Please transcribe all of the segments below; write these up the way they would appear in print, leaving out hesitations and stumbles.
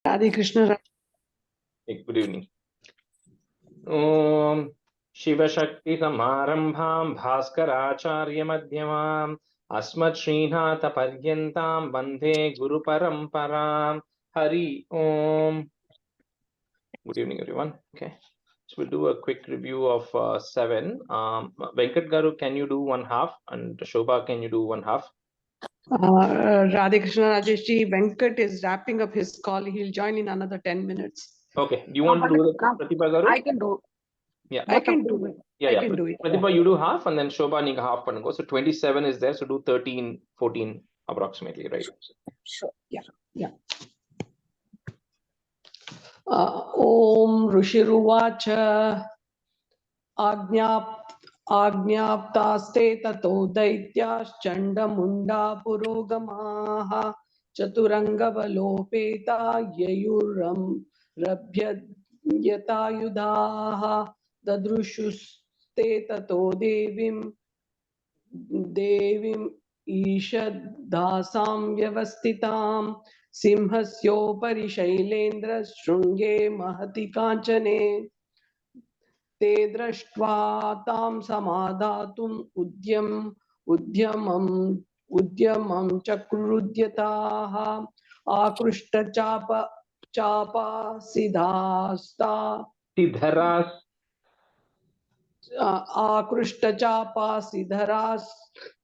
Radhe Krishna. Good evening. Om Shiva Shakti Samarambham Bhaskaracharya Madhyamam Asmat Srinatha Paryantam Vande Guru Paramparam. Hari Om. Good evening, everyone. Okay, so we'll do a quick review of 7. Venkat Garu, can you do one half? And Shobha, can you do one half? Radhe Krishna Rajesh ji, Venkat is wrapping up his call. He'll join in another 10 minutes. Okay, do you want to do it, Pratibha Garu? I can do. Yeah, I can do it. Yeah, I can do it. Pratibha, you do half, and then Shobha Nika half pango. So 27 is there, so do 13, 14 approximately, right? Sure. Yeah. Om Rushiruvacha Ajnaptaste tato daityashchandamunda purogamaha Chaturangavallopeta yayuram rabhyatayudaha dadrushuste tato devim ईषद्दासां व्यवस्थितां सिंहस्योपरि Shailendra शृङ्गे महति काञ्चने ते दृष्ट्वा तां समादातुम् उद्यमं चक्रुद्यताः आकृष्टचापासिधरास्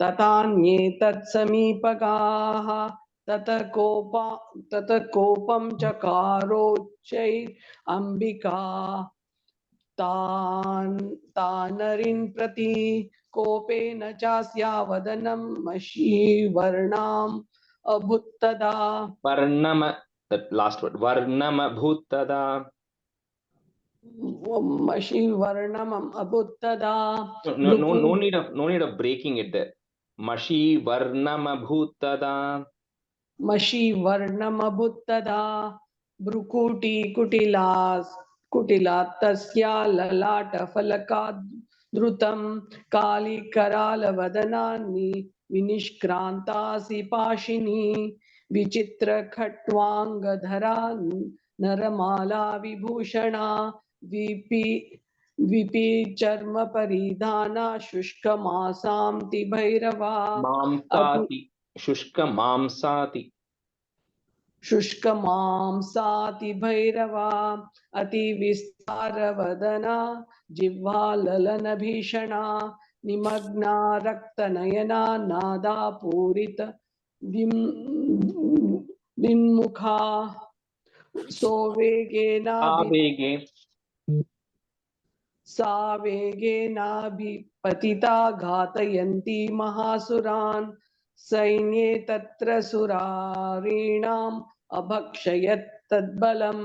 तथान्ये तत्समीपगाः ततः कोपं चकारोच्चैरम्बिका तानरीन् प्रति कोपेन चास्या वदनं मषीवर्णाम् अभूत्तदा That last word, Varnam Bhuttada. मषीवर्णम् अभूत्तदा. No need of breaking it there. Mashi Varnam Bhuttada. मषीवर्णम् अभूत्तदा. भ्रुकुटी कुटिला तस्या ललाटफलकाद्रुतं कालिकरालवदनानि विनिष्क्रान्तासि पाशिनी विचित्रखट्वाङ्गधरा नरमाला विभूषणा विपि चर्मपरिधाना शुष्कमासांति भैरवा शुष्कमांसाति भैरवा अतिविस्तारवदना जिह्वाललन भीषणा निमग्ना रक्तनयना नादापूरित विन्मुखा सावेगेनाभिपतिता घातयन्ती महासुरान् सैन्ये तत्र सुरारीणाम् अभक्षयत् तद्बलं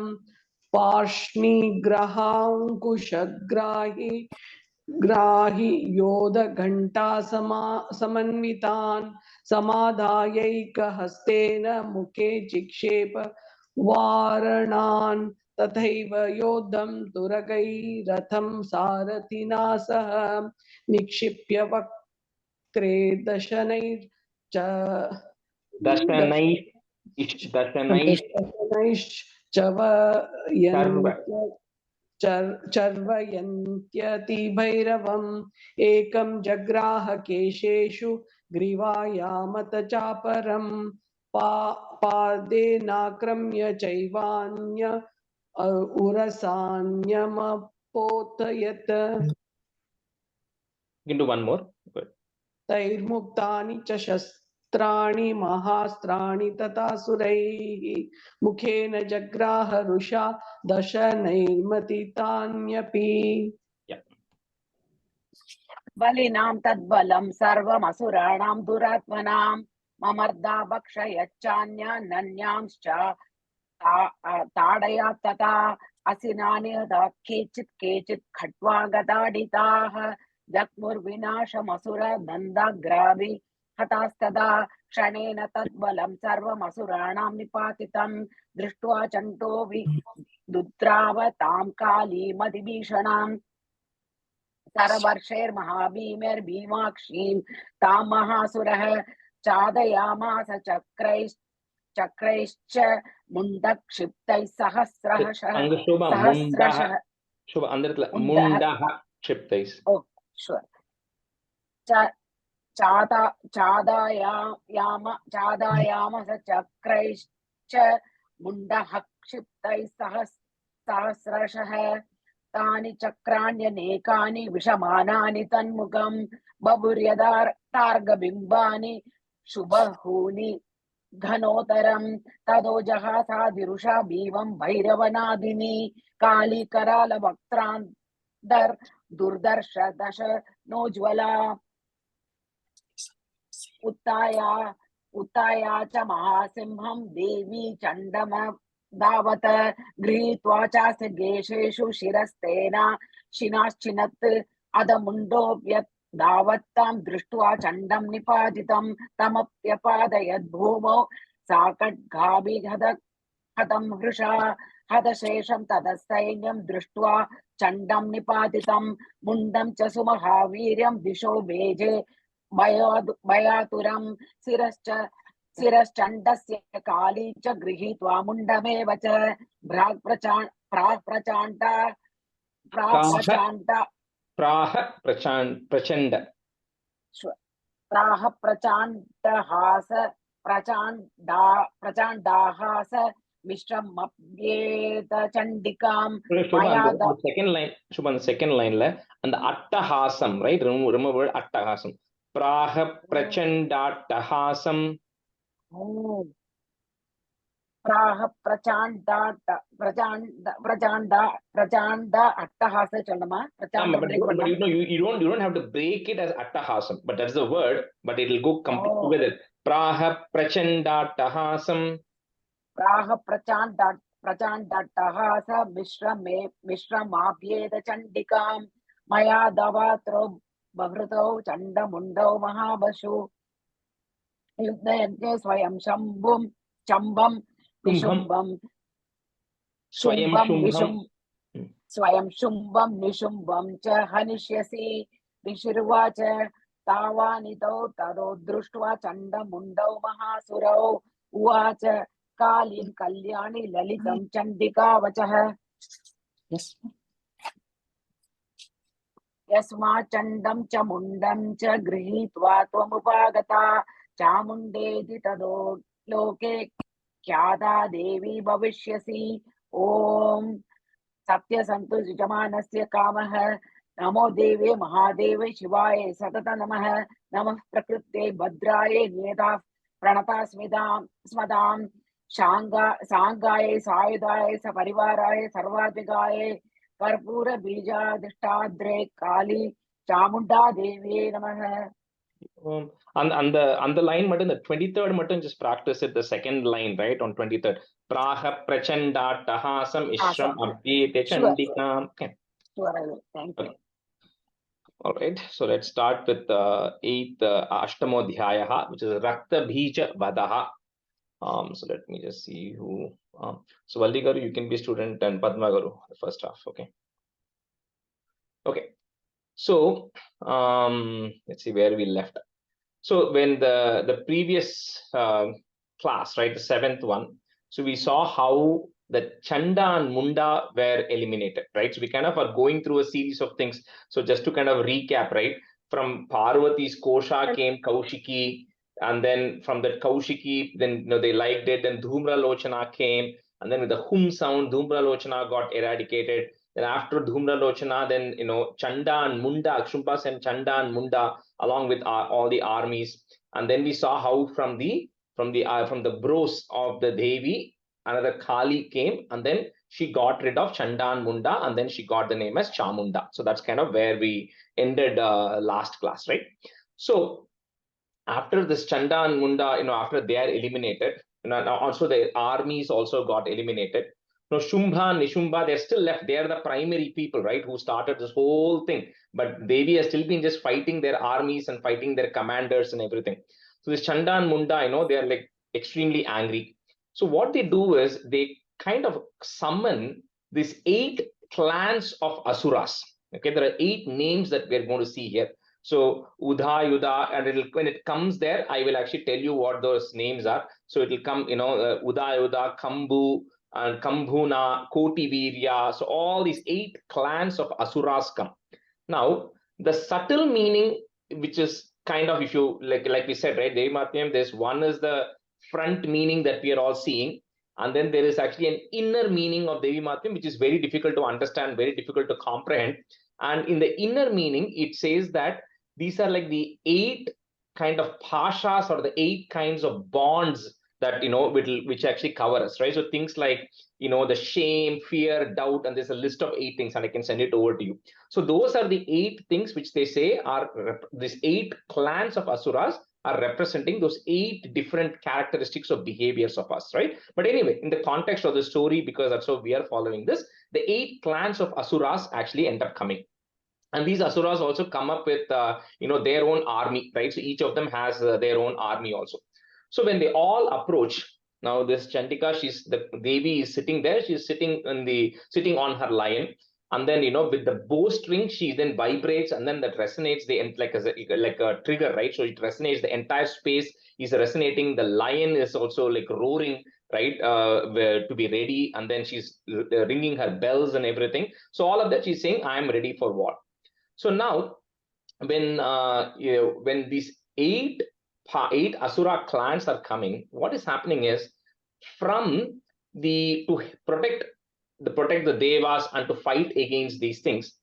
पार्ष्णिग्रहाङ्कुशग्राहि योधघण्टा समन्वितान् समाधायैकहस्तेन मुखे चिक्षेप वारणान् तथैव योद्धं तुरगैरथं सारथिना सह निक्षिप्य वक्त्रे चर्वयन्त्यति भैरवम् एकं जग्राह केशेषु ग्रीवायामत चापरं पादेनाक्रम्य चैवान्य उरसान्यमपोतयत्. You can do one more. Good. तैर्मुक्तानि च शस्त्राणि महास्त्राणि तथा सुरैः मुखेन जग्राह रुषा दशनैर्मतितान्यपि. बलिनां तद्बलं सर्वमसुराणां दुरात्मनां ममर्दा भक्षयच्चान्यानन्यांश्च ताडया तथा असिनानि केचित् खट्वागताडिताः जग्मुर्विनाशमसुर नन्दाग्राभि हतास्तदा क्षणेन तद्बलं सर्वमसुराणां निपातितं दृष्ट्वा चण्डो विदुद्रावतां कालीमतिभीषणाम् सरवर्षैर्महाभीमैर्भीमाक्षीं तां महासुरः चादयामास चक्रैश्च मुण्डक्षिप्तैः सहस्रशः Angashobha सहस्रशः Mundaha. Shobha Andratla Munda Mundaha Chiptais. ओ श्योर् चादायाम स चक्रैश्च मुण्डः क्षिप्तैः सहस्रशः तानि चक्राण्यनेकानि विषमानानि तन्मुखं बभुर्यदार्गबिम्बानि शुभहूनि घनोतरं तदो जहासादिरुषा भीमं भैरवनादिनी काली कराल वक्त्रान्दर दुर्दर्श दश नोज्वला उत्ताया च महासिंहं देवी चण्डम दावत गृहीत्वा चास्य गेशेषु शिरस्तेना शिनाश्चिनत् अधमुण्डोऽप्यत् दावत्तां दृष्ट्वा चण्डं निपातितं तमप्यपादयद् भूमौ सा खड्गाभिहतं हृषा हतशेषं ततः सैन्यं दृष्ट्वा चण्डं निपातितं मुण्डं च सुमहावीर्यं दिशो भेजे भयातुरं शिरश्चण्डस्य काली च गृहीत्वा मुण्डमेव च Praha Prachanda. प्राह प्रचाण्डाहास मिश्रमप्येत चण्डिकां मया The second line, Shubhan, the second line, and the Attahasam, right? Remember word Attahasam. Praha Prachandatahasam. प्राह प्रचाण्डा अट्टहास चलमा प्रचाण्ड But you don't have to break it as Attahasam, but that's the word, but it will go complete together. Praha Prachandatahasam. प्राह प्रचाण्डट्टहास मिश्रमाप्येत चण्डिकां मया दवात्रो बभृतौ चण्डमुण्डौ महाबशु युद्धयज्ञे स्वयं शम्भुं चम्बं निशुम्बं स्वयं शुम्भं निशुम्भं च हनिष्यसि ऋषिर्वाच तावानितौ तदो दृष्ट्वा चण्डमुण्डौ महासुरौ उवाच कालीं कल्याणि ललितं चण्डिका वचः यस्मात् चण्डं च मुण्डं च गृहीत्वा त्वमुपागता चामुण्डेति तदो लोके ख्याता देवी भविष्यसि ॐ सत्यसन्तु यजमानस्य कामः नमो देवे महादेवे शिवाय सतत नमः नमः प्रकृते भद्राय नियताः प्रणतास्मदां सांगाय सायुधाय सपरिवाराय सर्वात्मिकाय कर्पूर बीजाधिष्ठाद्रे काली चामुण्डा देवी नमः. On the line button, the 23rd button, just practice it, the second line, right? On 23rd. Praha Prachanda Tahasam Ishram Abhyete Chandikam. Okay. Sure, thank you. Okay. All right. So let's start with the 8th Ashtamodhyayaha, which is Rakta Bhija Vadaha. So let me just see who. So Valli Garu, you can be student, and Padma Garu, the first half. Okay. Okay. So let's see where we left. So when the previous class, right, the 7th one, so we saw how the Chanda and Munda were eliminated, right? So we kind of are going through a series of things. So just to kind of recap, right, from Parvati's Kosha came Kaushiki, and then from that Kaushiki, then they liked it, then Dhumra Lochana came, and then with the hum sound, Dhumra Lochana got eradicated. Then after Dhumra Lochana, then Chanda and Munda, Akshumpa sent Chanda and Munda along with all the armies, and then we saw how from the bros of the Devi, another Kali came, and then she got rid of Chanda and Munda, and then she got the name as Chamunda. So that's kind of where we ended last class, right? So after this Chanda and Munda, after they are eliminated, also the armies also got eliminated. Now, Shumbha and Nishumbha, they're still left. They are the primary people, right, who started this whole thing. But Devi has still been just fighting their armies and fighting their commanders and everything. So this Chanda and Munda, they are like extremely angry. So what they do is they kind of summon these 8 clans of Asuras. Okay, there are 8 names that we're going to see here. So Udha, Yuda, and when it comes there, I will actually tell you what those names are. So it will come, Uda, Yuda, Kambu, and Kambhuna, Koti Virya. So all these 8 clans of Asuras come. Now, the subtle meaning, which is kind of, if you like we said, right, Devi Mahatmyam, there's one is the front meaning that we are all seeing, and then there is actually an inner meaning of Devi Mahatmyam, which is very difficult to understand, very difficult to comprehend. And in the inner meaning, it says that these are like the 8 kind of pashas, or the 8 kinds of bonds that which actually cover us, right? So things like the shame, fear, doubt, and there's a list of 8 things, and I can send it over to you. So those are the 8 things which they say are these 8 clans of Asuras are representing those 8 different characteristics of behaviors of us, right? But anyway, in the context of the story, because that's how we are following this, the 8 clans of Asuras actually end up coming. And these Asuras also come up with their own army, right? So each of them has their own army also. So when they all approach, now this Chandika, the Devi is sitting there. She's sitting on her lion, and then with the bowstring, she then vibrates, and then that resonates like a trigger, right? So it resonates, the entire space is resonating. The lion is also like roaring, right, to be ready, and then she's ringing her bells and everything. So all of that, she's saying, I am ready for war. So now, when these 8 Asura clans are coming, what is happening is, to protect the Devas and to fight against these things,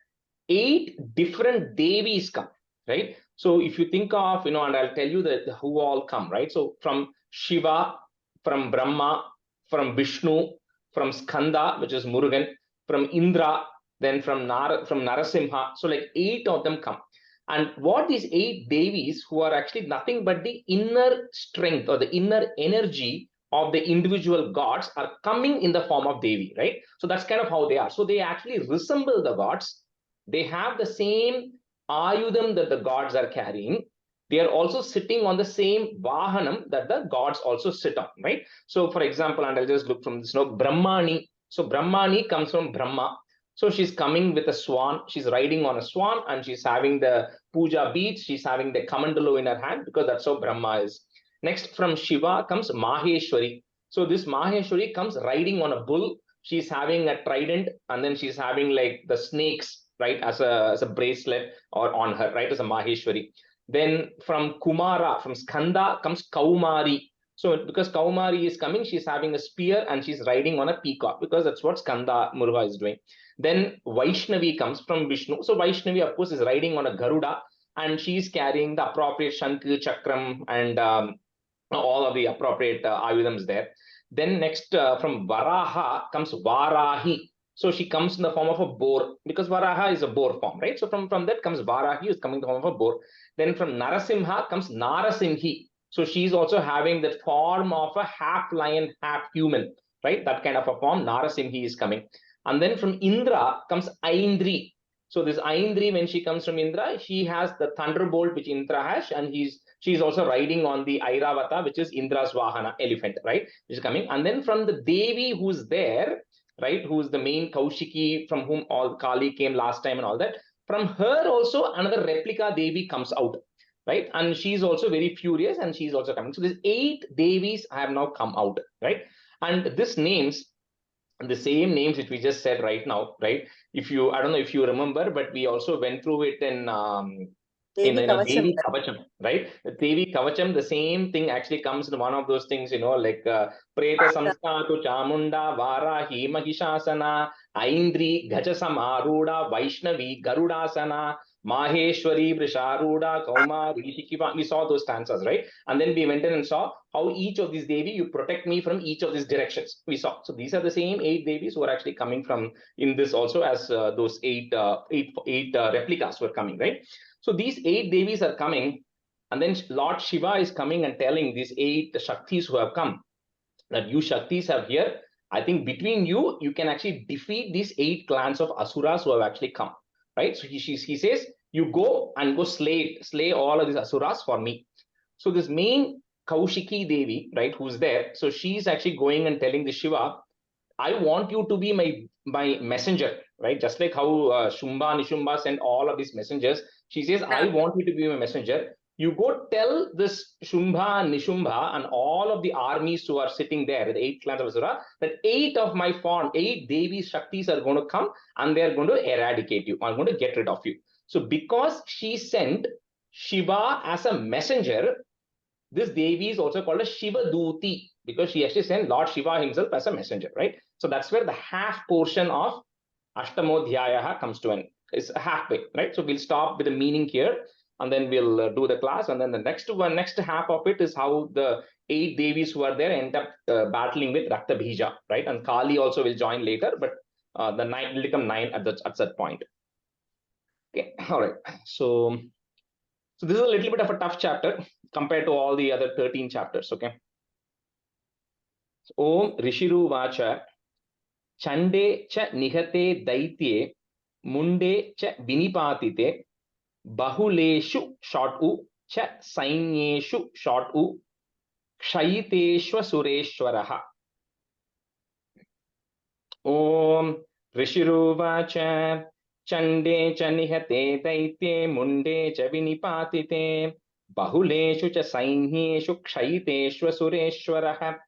8 different Devis come, right? So if you think of, and I'll tell you who all come, right? So from Shiva, from Brahma, from Vishnu, from Skanda, which is Murugan, from Indra, then from Narasimha. So like 8 of them come. And what these 8 Devis, who are actually nothing but the inner strength or the inner energy of the individual gods, are coming in the form of Devi, right? So that's kind of how they are. So they actually resemble the gods. They have the same ayudam that the gods are carrying. They are also sitting on the same vahanam that the gods also sit on, right? So for example, and I'll just look from this, Brahmani. So Brahmani comes from Brahma. So she's coming with a swan. She's riding on a swan, and she's having the puja beads. She's having the kamandalo in her hand, because that's how Brahma is. Next, from Shiva comes Maheshwari. So this Maheshwari comes riding on a bull. She's having a trident, and then she's having like the snakes, right, as a bracelet or on her, right, as a Maheshwari. Then from Kumara, from Skanda comes Kaumari. So because Kaumari is coming, she's having a spear and she's riding on a peacock, because that's what Skanda Muruga is doing. Then Vaishnavi comes from Vishnu. So Vaishnavi, of course, is riding on a Garuda, and she's carrying the appropriate Shankh, Chakram, and all of the appropriate ayudams there. Then next, from Varaha comes Varahi. So she comes in the form of a boar, because Varaha is a boar form, right? So from that comes Varahi, who's coming in the form of a boar. Then from Narasimha comes Narasimhi. So she's also having the form of a half lion, half human, right? That kind of a form, Narasimhi is coming. And then from Indra comes Aindri. So this Aindri, when she comes from Indra, she has the thunderbolt which Indra has, and she's also riding on the Airavata, which is Indra's Vahana, elephant, right? Which is coming. And then from the Devi who's there, right, who's the main Kaushiki, from whom all Kali came last time and all that, from her also another replica Devi comes out, right? And she's also very furious, and she's also coming. So these 8 Devis have now come out, right? And this names, the same names which we just said right now, right? I don't know if you remember, but we also went through it in Devi Kavacham. Devi Kavacham, right? The Devi Kavacham, the same thing actually comes in one of those things, like Preta Samskatu Chamunda Varahi Mahishasana Aindri Gajasamaruda Vaishnavi Garudasana Maheshwari Vrisharuda Kaumari Shikiva. We saw those stanzas, right? And then we went in and saw how each of these Devi, you protect me from each of these directions. We saw. So these are the same 8 Devis who are actually coming from in this also, as those eight replicas were coming, right? So these 8 Devis are coming, and then Lord Shiva is coming and telling these 8 Shaktis who have come that you Shaktis have here. I think between you, you can actually defeat these 8 clans of Asuras who have actually come, right? So he says, you go and go slay all of these Asuras for me. So this main Kaushiki Devi, right, who's there, so she's actually going and telling the Shiva, I want you to be my messenger, right? Just like how Shumba, Nishumba sent all of these messengers. She says, I want you to be my messenger. You go tell this Shumba, Nishumba, and all of the armies who are sitting there, the 8 clans of Asura, that 8 of my form, 8 Devi Shaktis are going to come and they are going to eradicate you. I'm going to get rid of you. So because she sent Shiva as a messenger, this Devi is also called a Shiva Duti because she actually sent Lord Shiva himself as a messenger, right? So that's where the half portion of Ashtamodhyayaha comes to an, it's halfway, right? So we'll stop with the meaning here and then we'll do the class. And then the next half of it is how the 8 Devis who are there end up battling with Rakta Bhija, right? And Kali also will join later, but the 9 will become 9 at that point. Okay, all right. So this is a little bit of a tough chapter compared to all the other 13 chapters, okay? Om Rishiru Vacha Chande cha nihate daitye munde cha vinipatite bahuleshu short u cha sainyeshu short u kshayiteshva sureshwaraha. Om Rishiru Vacha Chande cha nihate daitye munde cha vinipatite bahuleshu cha sainyeshu kshayiteshva sureshwaraha.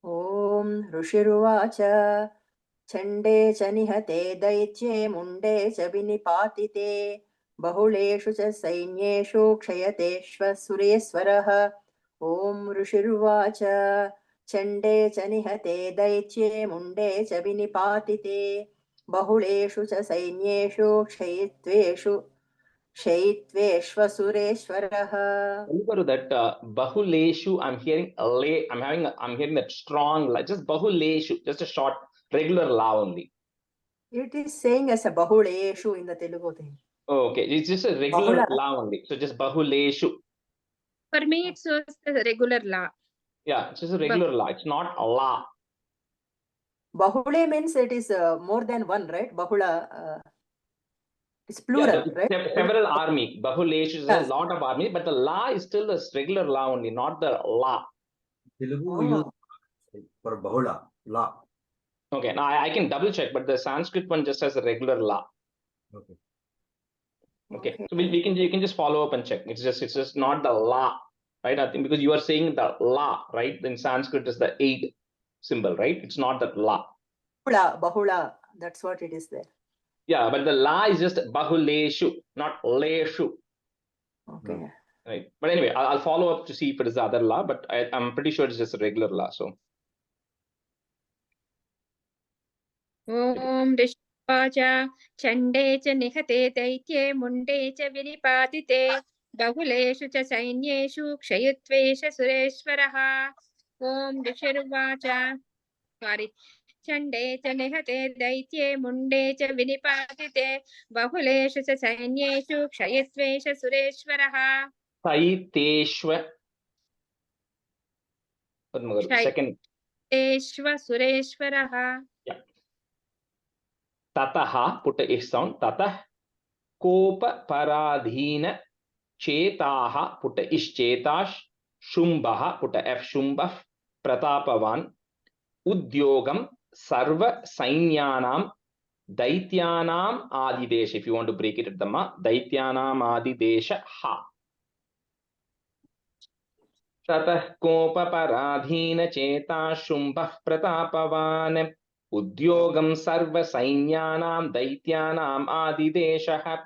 ॐ ऋषिरुवाच चण्डे च निहते दैत्ये मुण्डे च विनिपातिते बहुलेषु च सैन्येषु क्षयतेष्वसुरेश्वरः ॐ ऋषिरुवाच चण्डे च निहते दैत्ये मुण्डे च विनिपातिते बहुलेषु च सैन्येषु क्षयित्वेष्वसुरेश्वरः. That bahuleshu, I'm hearing I'm hearing that strong, just bahuleshu, just a short regular la only. It is saying as a bahuleshu in the Telugu thing. Oh, okay, it's just a regular la only. So just bahuleshu. For me, it's a regular la. Yeah, it's just a regular la. It's not a la. Bahule means it is more than one, right? Bahula. It's plural, Yeah, right? several army. Bahuleshu is a lot of army, but the la is still a regular la only, not the la. Telugu use for bahula, la. Okay, now I can double check, but the Sanskrit one just has a regular la. Okay. Okay, so you can just follow up and check. It's just not the la, right? I think because you are saying the la, right? In Sanskrit is the 8 symbol, right? It's not that la. Bahula, that's what it is there. Yeah, but the la is just bahuleshu, not leshu. Okay. Right. But anyway, I'll follow up to see if it is the other la, but I'm pretty sure it's just a regular la. So. Om Rishvacha Chande cha nihate daitye munde cha vinipatite bahuleshu cha sainyeshu kshayitvesha sureshwaraha. Om Rishvacha Chande cha nihate daitye munde cha vinipatite bahuleshu cha sainyeshu kshayitvesha sureshwaraha. Saiteshwa. Second. Eshwa sureshwaraha. Yeah. Tataha, put a ish sound. Tatah kopa paradhina chetaha, put a ish chetash. Shumbaha, put a f shumbah. Pratapavan. Udyogam sarva sainyanam daityanam adidesha. If you want to break it at the ma, daityanam adidesha ha. Tatah kopa paradhina cheta shumbah pratapavan. Udyogam sarva sainyanam daityanam adidesha.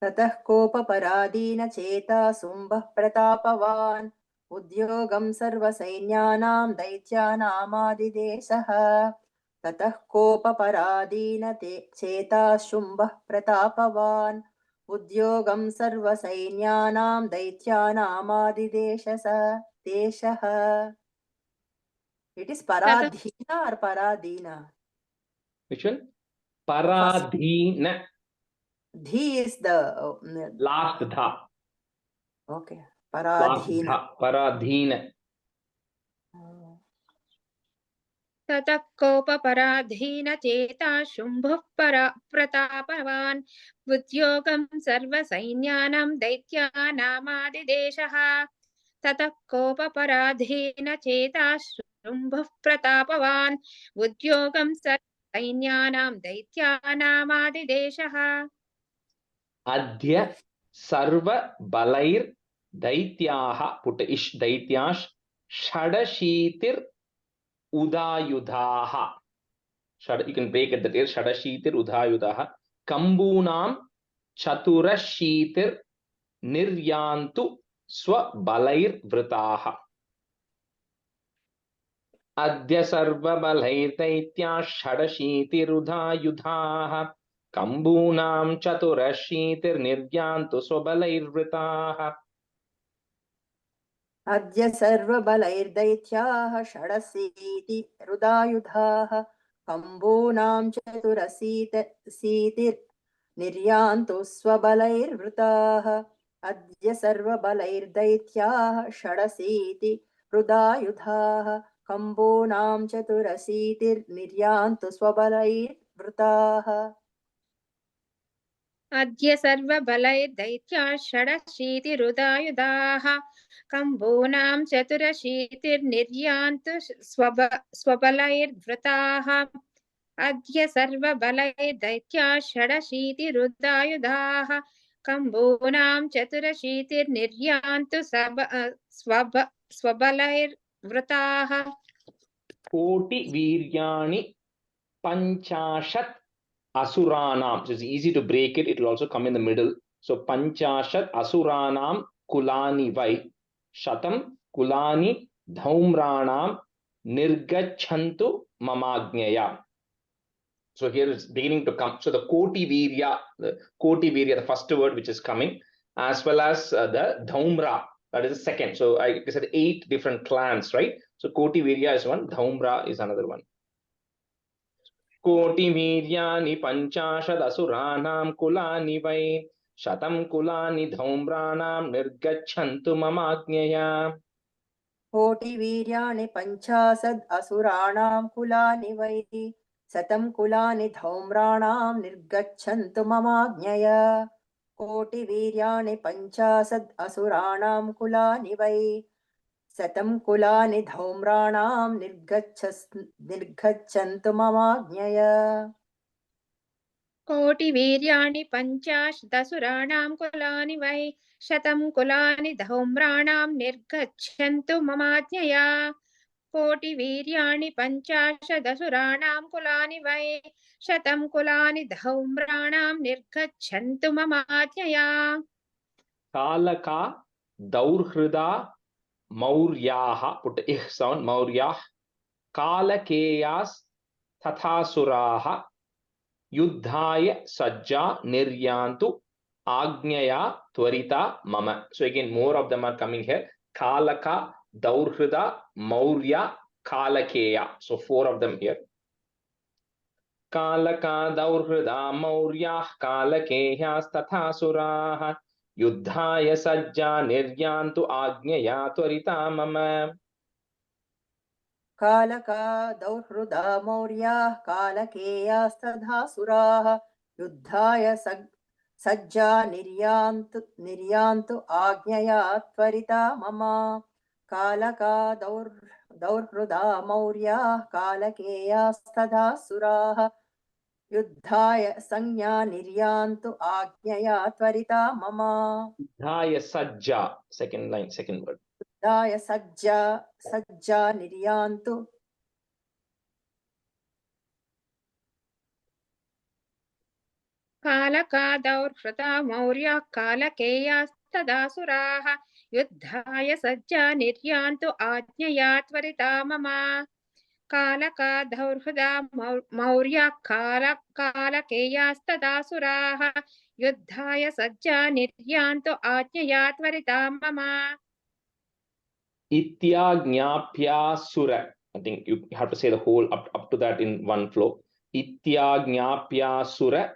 Tatah kopa paradina cheta sumbah pratapavan. Udyogam sarva sainyanam daityanam adidesah. Tatah kopa paradina cheta shumbah pratapavan. Udyogam sarva sainyanam daityanam adidesha desha. It is paradhina or paradina? Which one? Paradhina. Dhi is the Last dha. okay. Paradhina. Paradhina. Tatah kopa paradhina cheta shumbhuh pratapavan udyogam sarva sainyanam daityanam adideshaha. Tatah kopa paradhina cheta शुम्भः प्रतापवान् उद्योगं सैन्यानां दैत्यानामादिदेशः अद्य सर्वबलैर् दैत्याः put इष् दैत्याश् षडशीतिर् उदायुधाः you can break it that here षडशीतिर् उदायुधाः कम्बूनां चतुरशीतिर् निर्यान्तु स्वबलैर्वृताः अद्य सर्वबलैर्दैत्याः षडशीतिरुधायुधाः कम्बूनां चतुरशीतिर्निर्यान्तु स्वबलैर्वृताः अद्य सर्वबलैर्दैत्याः षडशीतिरुदायुधाः कम्बूनां चतुरशीतिर्निर्यान्तु स्वबलैर्वृताः अद्य सर्वबलैर्दैत्याः षडशीतिरुदायुधाः कम्बूनां चतुरशीतिर्निर्यान्तु स्वबलैर्वृताः अद्य सर्वबलैर्दैत्याः षडशीतिरुदायुधाः कम्बूनां चतुरशीतिर्निर्यान्तु स्वबलैर्वृताः अद्य सर्वबलैर्दैत्याः षडशीतिरुदायुधाः कम्बूनां चतुरशीतिर्निर्यान्तु स्वबलैर्वृताः कोटिवीर्याणि पञ्चाशत् Asuranam. So it's easy to break it. It will also come in the middle. So Panchashat Asuranam Kulani Vai Shatam Kulani Dhaumranam Nirgachantu Mamagnyaya. So here it's beginning to come. So the Koti Virya, the first word which is coming, as well as the Dhaumra, that is the second. So I said 8 different clans, right? So Koti Virya is one, Dhaumra is another one. कोटिवीर्याणि पञ्चाशदसुराणां कुलानि वै शतं कुलानि धौम्राणां निर्गच्छन्तु ममाज्ञया कोटिवीर्याणि पञ्चाशद् असुराणां कुलानि वै शतं कुलानि धौम्राणां निर्गच्छन्तु ममाज्ञया कोटिवीर्याणि पञ्चाशद् असुराणां कुलानि वै शतं कुलानि धौम्राणां निर्गच्छन्तु ममाज्ञया कोटिवीर्याणि पञ्चाशदसुराणां कुलानि वै शतं कुलानि धौम्राणां निर्गच्छन्तु ममाज्ञया कोटिवीर्याणि पञ्चाशदसुराणां कुलानि वै शतं कुलानि धौम्राणां निर्गच्छन्तु ममाज्ञया कालका दौर्हृदा मौर्याः put ih sound मौर्याः कालकेयास् तथासुराः युद्धाय सज्जा निर्यान्तु आज्ञया त्वरिता मम. So again more of them are coming here. Kalaka, Daurhrida, Maurya, Kalakeya. So 4 of them here. Kalaka, Daurhrida, Maurya, Kalakeyas tathasuraah युद्धाय सज्जा निर्यान्तु आज्ञया त्वरिता मम. कालका दौर्हृदा मौर्याः कालकेयास्तथासुराः युद्धाय सज्जा निर्यान्तु आज्ञया त्वरिता मम. कालका दौर्हृदा मौर्याः कालकेयास्तथासुराः युद्धाय संज्ञा निर्यान्तु आज्ञया त्वरिता मम. युद्धाय सज्जा, second line, second word. युद्धाय सज्जा निर्यान्तु कालका दौर्हृदा मौर्याः कालकेयास्तदासुराः युद्धाय सज्जा निर्यान्तु आज्ञया त्वरिता मम. कालका दौर्हृदा मौर्याः कालकेयास्तदासुराः युद्धाय सज्जा निर्यान्तु आज्ञया त्वरिता मम. Ityajñapyasura. I think you have to say the whole up to that in one flow. Ityajñapyasura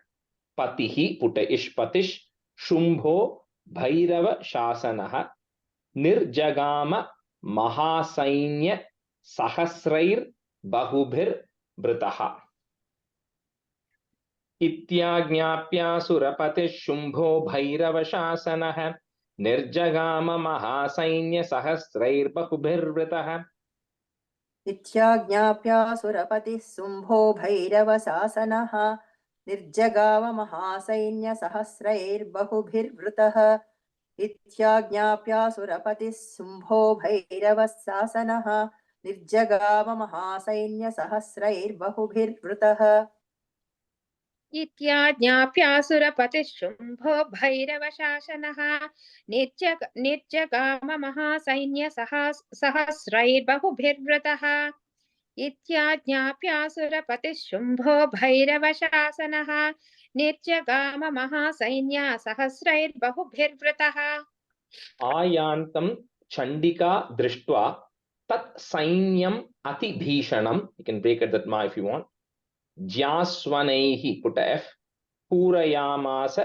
patihi put ish patish shumbho bhairava shasanah nirjagama mahasainya sahasrair bahubhir britaha. Ityajñapyasura patish shumbho bhairava shasanah निर्जगाम महासैन्य सहस्रैर्बहुभिर्वृतः. इत्याज्ञाप्यासुरपतिः शुम्भो भैरवशासनः निर्जगाव महासैन्यसहस्रैर्बहुभिर्वृतः इत्याज्ञाप्यासुरपतिः शुम्भो भैरवशासनः निर्जगाव महासैन्यसहस्रैर्बहुभिर्वृतः इत्याज्ञाप्यासुरपतिः शुम्भो भैरवशासनः निर्जगाम महासैन्यसहस्रैर्बहुभिर्वृतः इत्याज्ञाप्यासुरपतिः शुम्भो भैरवशासनः निर्जगाम महासैन्यसहस्रैर्बहुभिर्वृतः आयान्तं चण्डिका दृष्ट्वा तत् सैन्यम् अतिभीषणं, you can break it that ma if you want, ज्यास्वनैः put a f, पूरयामास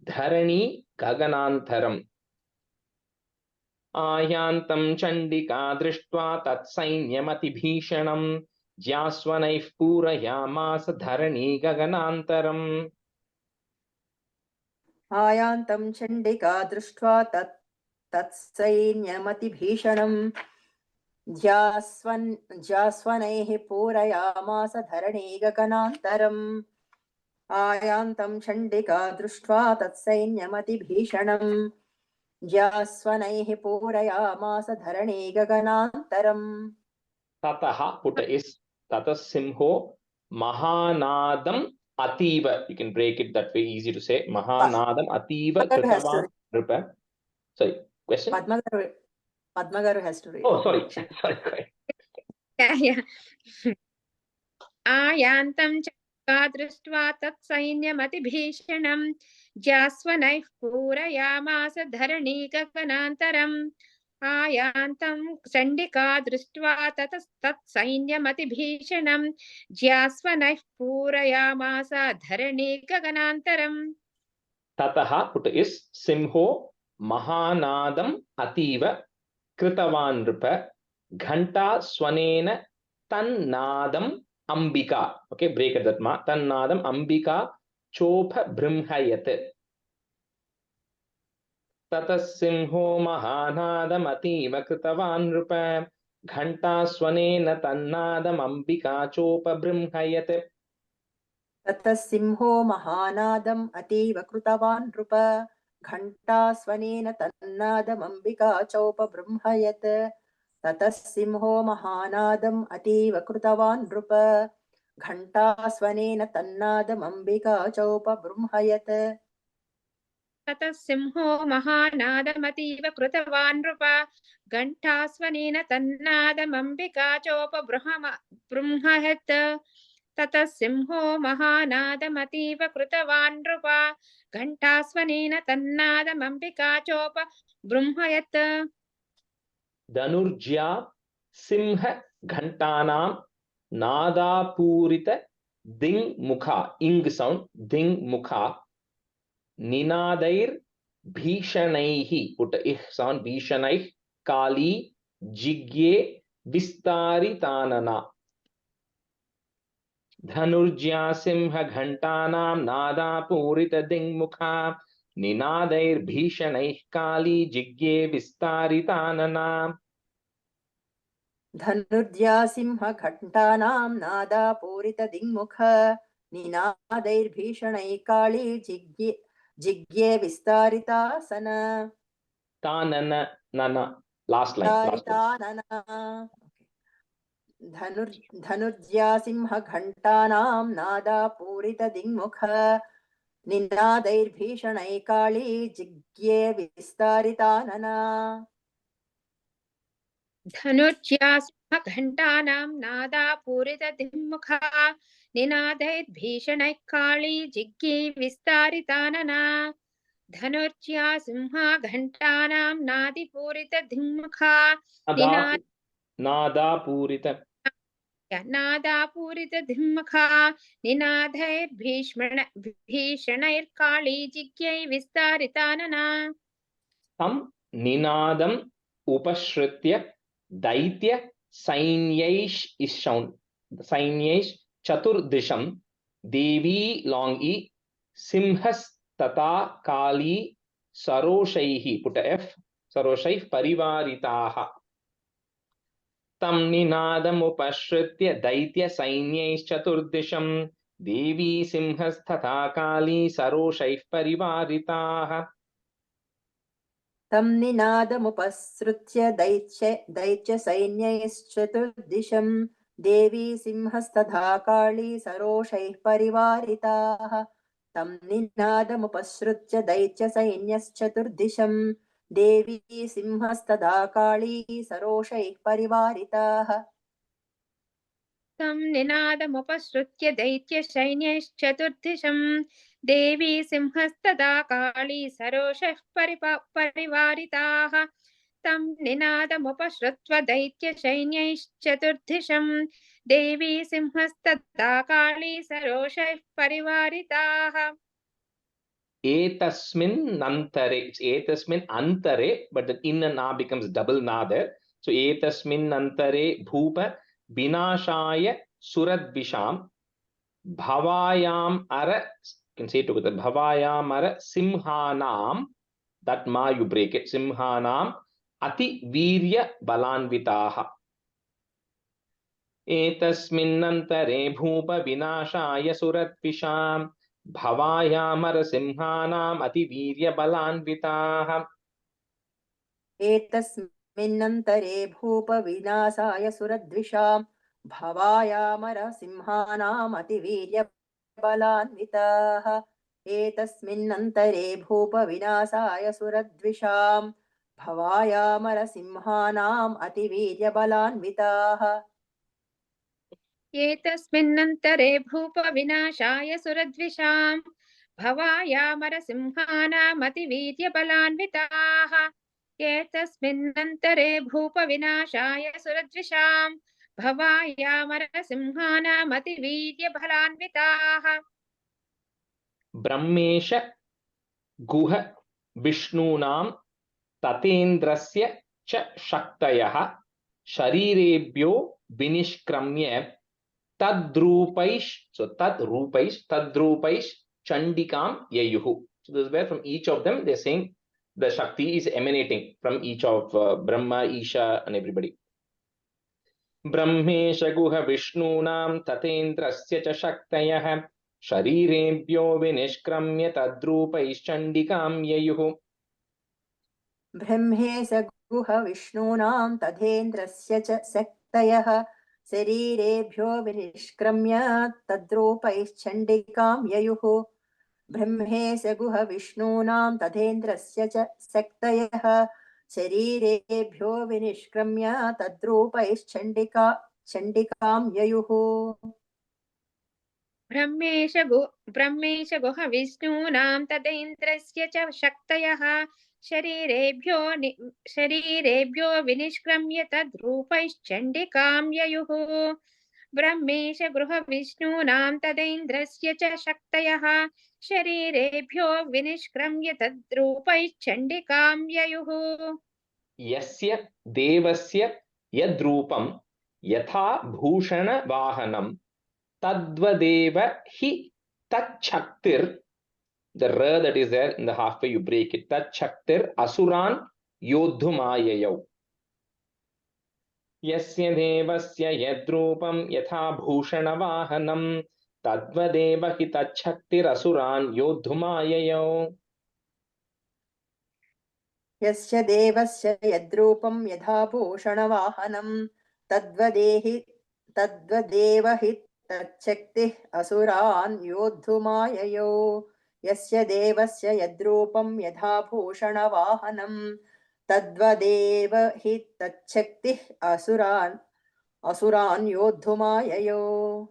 धरणी गगनान्तरम्. आयान्तं चण्डिका दृष्ट्वा तत्सैन्यमतिभीषणं ज्यास्वनैः पूरयामास धरणी गगनान्तरम्. आयान्तं चण्डिका दृष्ट्वा तत्सैन्यमतिभीषणं ज्यास्वनैः पूरयामास धरणी गगनान्तरम्. आयान्तं चण्डिका दृष्ट्वा तत्सैन्यमतिभीषणं ज्यास्वनैः पूरयामास धरणी गगनान्तरम्. ततः put a is, ततः सिंहो महानादम् अतीव, you can break it that way, easy to say, महानादम् अतीव कृतवान् नृप. Sorry, question? Padmagaru has to read. Oh, sorry. आयान्तं Chandika दृष्ट्वा तत्सैन्यमतिभीषणं ज्यास्वनैः पूरयामास धरणी गगनान्तरम्. आयान्तं चण्डिका दृष्ट्वा तत्सैन्यमतिभीषणं ज्यास्वनैः पूरयामास धरणी गगनान्तरम्. ततः put is सिंहो महानादम् अतीव कृतवान् नृप घंटा स्वनेन तन्नादम् अंबिका. Okay, break it that ma, तन्नादम् अंबिका चोप बृंहयत्. ततः सिंहो महानादम् अतीव कृतवान् नृप घंटा स्वनेन तन्नादम् अंबिका चोप बृंहयत्. ततः सिंहो महानादम् अतीव कृतवान् नृप घण्टास्वनेन तन्नादमम्बिका चोपबृंहयत्. ततः सिंहो महानादम् अतीव कृतवान् नृप घण्टास्वनेन तन्नादमम्बिका चोपबृंहयत्. ततः सिंहो महानादमतीव कृतवान् नृप घण्टास्वनेन तन्नादमम्बिका चोपबृंहयत्. ततः सिंहो महानादमतीव कृतवान् नृप घण्टास्वनेन तन्नादमम्बिका चोपबृंहयत्. धनुर्ज्या सिंह घंटानां नादापूरित दिङ्मुखा, इंग साउंड, दिङ्मुखा निनादैर् भीषणैः पुट इह साउंड भीषणैः काली जिग्ये विस्तारितानना. धनुर्ज्या सिंह घंटानां नादापूरित दिङ्मुखा निनादैर्भीषणैः काली जिग्ये विस्तारितानना. धनुर्ज्या सिंह घण्टानां नादापूरितदिङ्मुख निनादैर्भीषणैः काली जिग्ये विस्तारितासन. तानन नन last line, last line. धनुर्ज्या सिंह घण्टानां नादापूरितदिङ्मुख निनादैर्भीषणैः काली जिग्ये विस्तारितानना. धनुर्ज्या सिंह घण्टानां नादापूरितदिङ्मुखा निनादैर्भीषणैः काली जिग्ये विस्तारितानना. धनुर्ज्या सिंह घण्टानां नादिपूरितदिङ्मुखा नादापूरितदिङ्मुखा निनादैर्भीषणैः काली जिग्ये विस्तारितानना. तं निनादम् उपश्रुत्य दैत्य सैन्यैः चतुर्दिशं देवी लॉन्ग ई सिंहस्तथा काली सरोषैः पुट एफ सरोषैः परिवारिताः. तं निनादमुपश्रुत्य दैत्यसैन्यैश्चतुर्दिशं देवी सिंहस्तथा काली सरोषैः परिवारिताः। तं निनादमुपसृत्य दैत्यसैन्यैश्चतुर्दिशं देवी सिंहस्तथा काली सरोषैः परिवारिताः। तं निनादमुपसृत्य दैत्यसैन्यश्चतुर्दिशं देवी सिंहस्तथा काली सरोषैः परिवारिताः। तं निनादमुपसृत्य दैत्यसैन्यैश्चतुर्दिशं देवी सिंहस्तदा काली सरोषः परिवारिताः। तं निनादमुपसृत्य दैत्यसैन्यैश्चतुर्दिशं देवी सिंहस्तदा काली सरोषः परिवारिताः। एतस्मिन् अंतरे, but the in and na becomes double na there. So एतस्मिन् अंतरे भूप विनाशाय सुरद्विषां भवायाम अर, can say it together, भवायाम or सिंहानाम, that ma you break it, सिंहानाम अति वीर्य बलान्विताः। एतस्मिन्नन्तरे भूप विनाशाय सुरद्विषां भवायामर सिंहानाम अतिवीर्य बलान्विताः। एतस्मिन्नन्तरे भूप विनाशाय सुरद्विषां भवायामर सिंहानाम् अतिवीर्य बलान्विताः। एतस्मिन्नन्तरे भूप विनाशाय सुरद्विषां भवायामर सिंहानाम् अतिवीर्य बलान्विताः। एतस्मिन्नन्तरे भूप विनाशाय सुरद्विषां भवायामरसिंहानामतिवीर्यबलान्विताः। एतस्मिन्नन्तरे भूप विनाशाय सुरद्विषां भवायामरसिंहानामतिवीर्यबलान्विताः। ब्रह्मेश गुह विष्णूनां ततेन्द्रस्य च शक्तयः शरीरेभ्यो विनिष्क्रम्य तद्रूपैश् चण्डिकां ययुः. So this is where from each of them they're saying the Shakti is emanating from each of Brahma, Isha and everybody. Brahmesh गुह विष्णूनां ततेन्द्रस्य च शक्तयः शरीरेभ्यो विनिष्क्रम्य तद्रूपैश्चण्डिकां ययुः. ब्रह्मेश गुह विष्णूनां तथेन्द्रस्य च शक्तयः शरीरेभ्यो विनिष्क्रम्य तद्रूपैश्चण्डिकां ययुः. ब्रह्मेश गुह विष्णूनां तथेन्द्रस्य च शक्तयः शरीरेभ्यो विनिष्क्रम्य तद्रूपैश्चण्डिकां ययुः. ब्रह्मेश गुह विष्णूनां तदेन्द्रस्य च शक्तयः शरीरेभ्यो विनिष्क्रम्य तद्रूपैश्चण्डिकां ययुः. ब्रह्मेश गुह विष्णूनां तदेन्द्रस्य च शक्तयः शरीरेभ्यो विनिष्क्रम्य तद्रूपैश्चण्डिकां ययुः. यस्य देवस्य यद्रूपं यथा भूषण वाहनं तद्वदेव हि तच्छक्तिर, the r that is there in the halfway you break it, तच्छक्तिर असुरान् योद्धुमाययौ. यस्य देवस्य यद्रूपं यथा भूषण वाहनं तद्वदेव हि तच्छक्तिर असुरान् योद्धुमाययौ. यस्य देवस्य यद्रूपं यथा भूषणवाहनं तद्वदेव हि तच्छक्तिः असुरान् योद्धुमाययौ. यस्य देवस्य यद्रूपं यथा भूषणवाहनं तद्वदेव हि तच्छक्तिः असुरान् योद्धुमाययौ.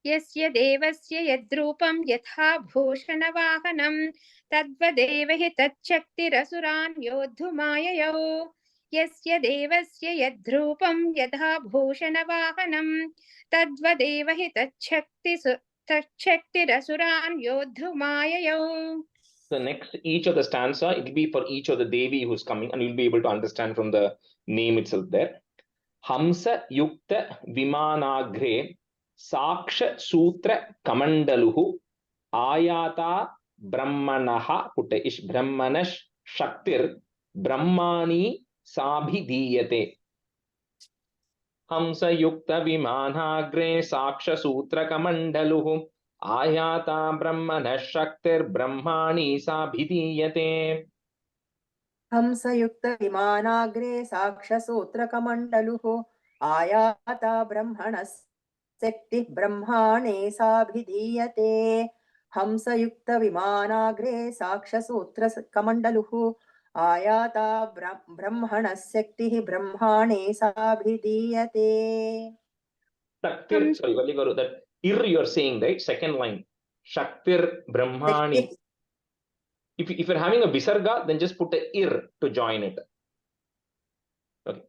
यस्य देवस्य यद्रूपं यथा भूषणवाहनं तद्वदेव हि तच्छक्तिरसुरान् योद्धुमाययौ. यस्य देवस्य यद्रूपं यथा भूषणवाहनं तद्वदेव हि तच्छक्तिरसुरान् योद्धुमाययौ. So next, each of the stanza, it will be for each of the Devi who's coming, and you'll be able to understand from the name itself there. Hamsa Yukta Vimanagre Saksha Sutra Kamandaluhu Ayata Brahmanaha Putaish Brahmanash Shaktir Brahmani Sabhidiyate. हंसयुक्त विमानाग्रे साक्षसूत्रकमण्डलुः आयाता ब्रह्मणः शक्तिर्ब्रह्माणि साभिधीयते हंसयुक्त विमानाग्रे साक्षसूत्रकमण्डलुः आयाता ब्रह्मणस्शक्तिः ब्रह्माणे साभिधीयते हंसयुक्त विमानाग्रे साक्षसूत्रकमण्डलुः आयाता ब्रह्मणस्शक्तिः ब्रह्माणे साभिधीयते Shaktir, sorry, Valli Garu, that ir you're saying, right? Second line. Shaktir Brahmani. If you're having a visarga, then just put a ir to join it. Okay.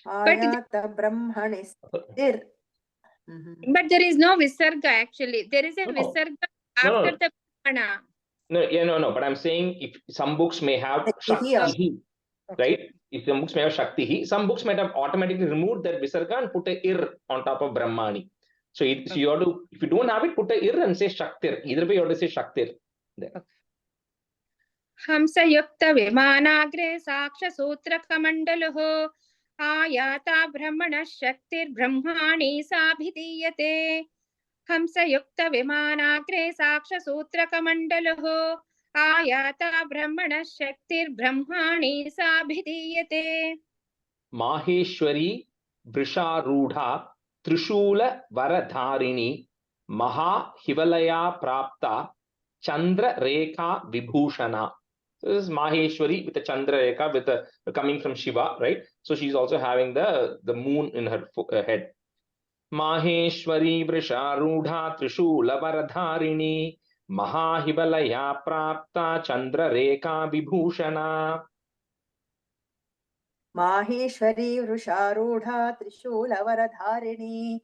Ayata Brahmane ir. But there is no visarga actually. There is a visarga after the Brahmana. No. But I'm saying if some books may have Shakti, right? If some books may have Shakti, some books might have automatically removed that visarga and put a ir on top of Brahmani. So you have to, if you don't have it, put a ir and say Shaktir. Either way, you have to say Shaktir. Hamsayukta Vimanagre Saksha Sutra Kamandaloho Ayata Brahmana Shaktir Brahmani Sabhidiyate. Hamsayukta Vimanagre Saksha Sutra Kamandaloho Ayata Brahmana Shaktir Brahmani Sabhidiyate. Maheshwari Vrisharudha Trishula Varadharini Maha Hivalaya Prapta Chandra Rekha Vibhushana. So this is Maheshwari with a Chandra Rekha with a coming from Shiva, right? So she's also having the moon in her head. Maheshwari Vrisharudha Trishula Varadharini Maha Hivalaya Prapta Chandra Rekha Vibhushana. Maheshwari Vrusharudha Trishulavarधारिणी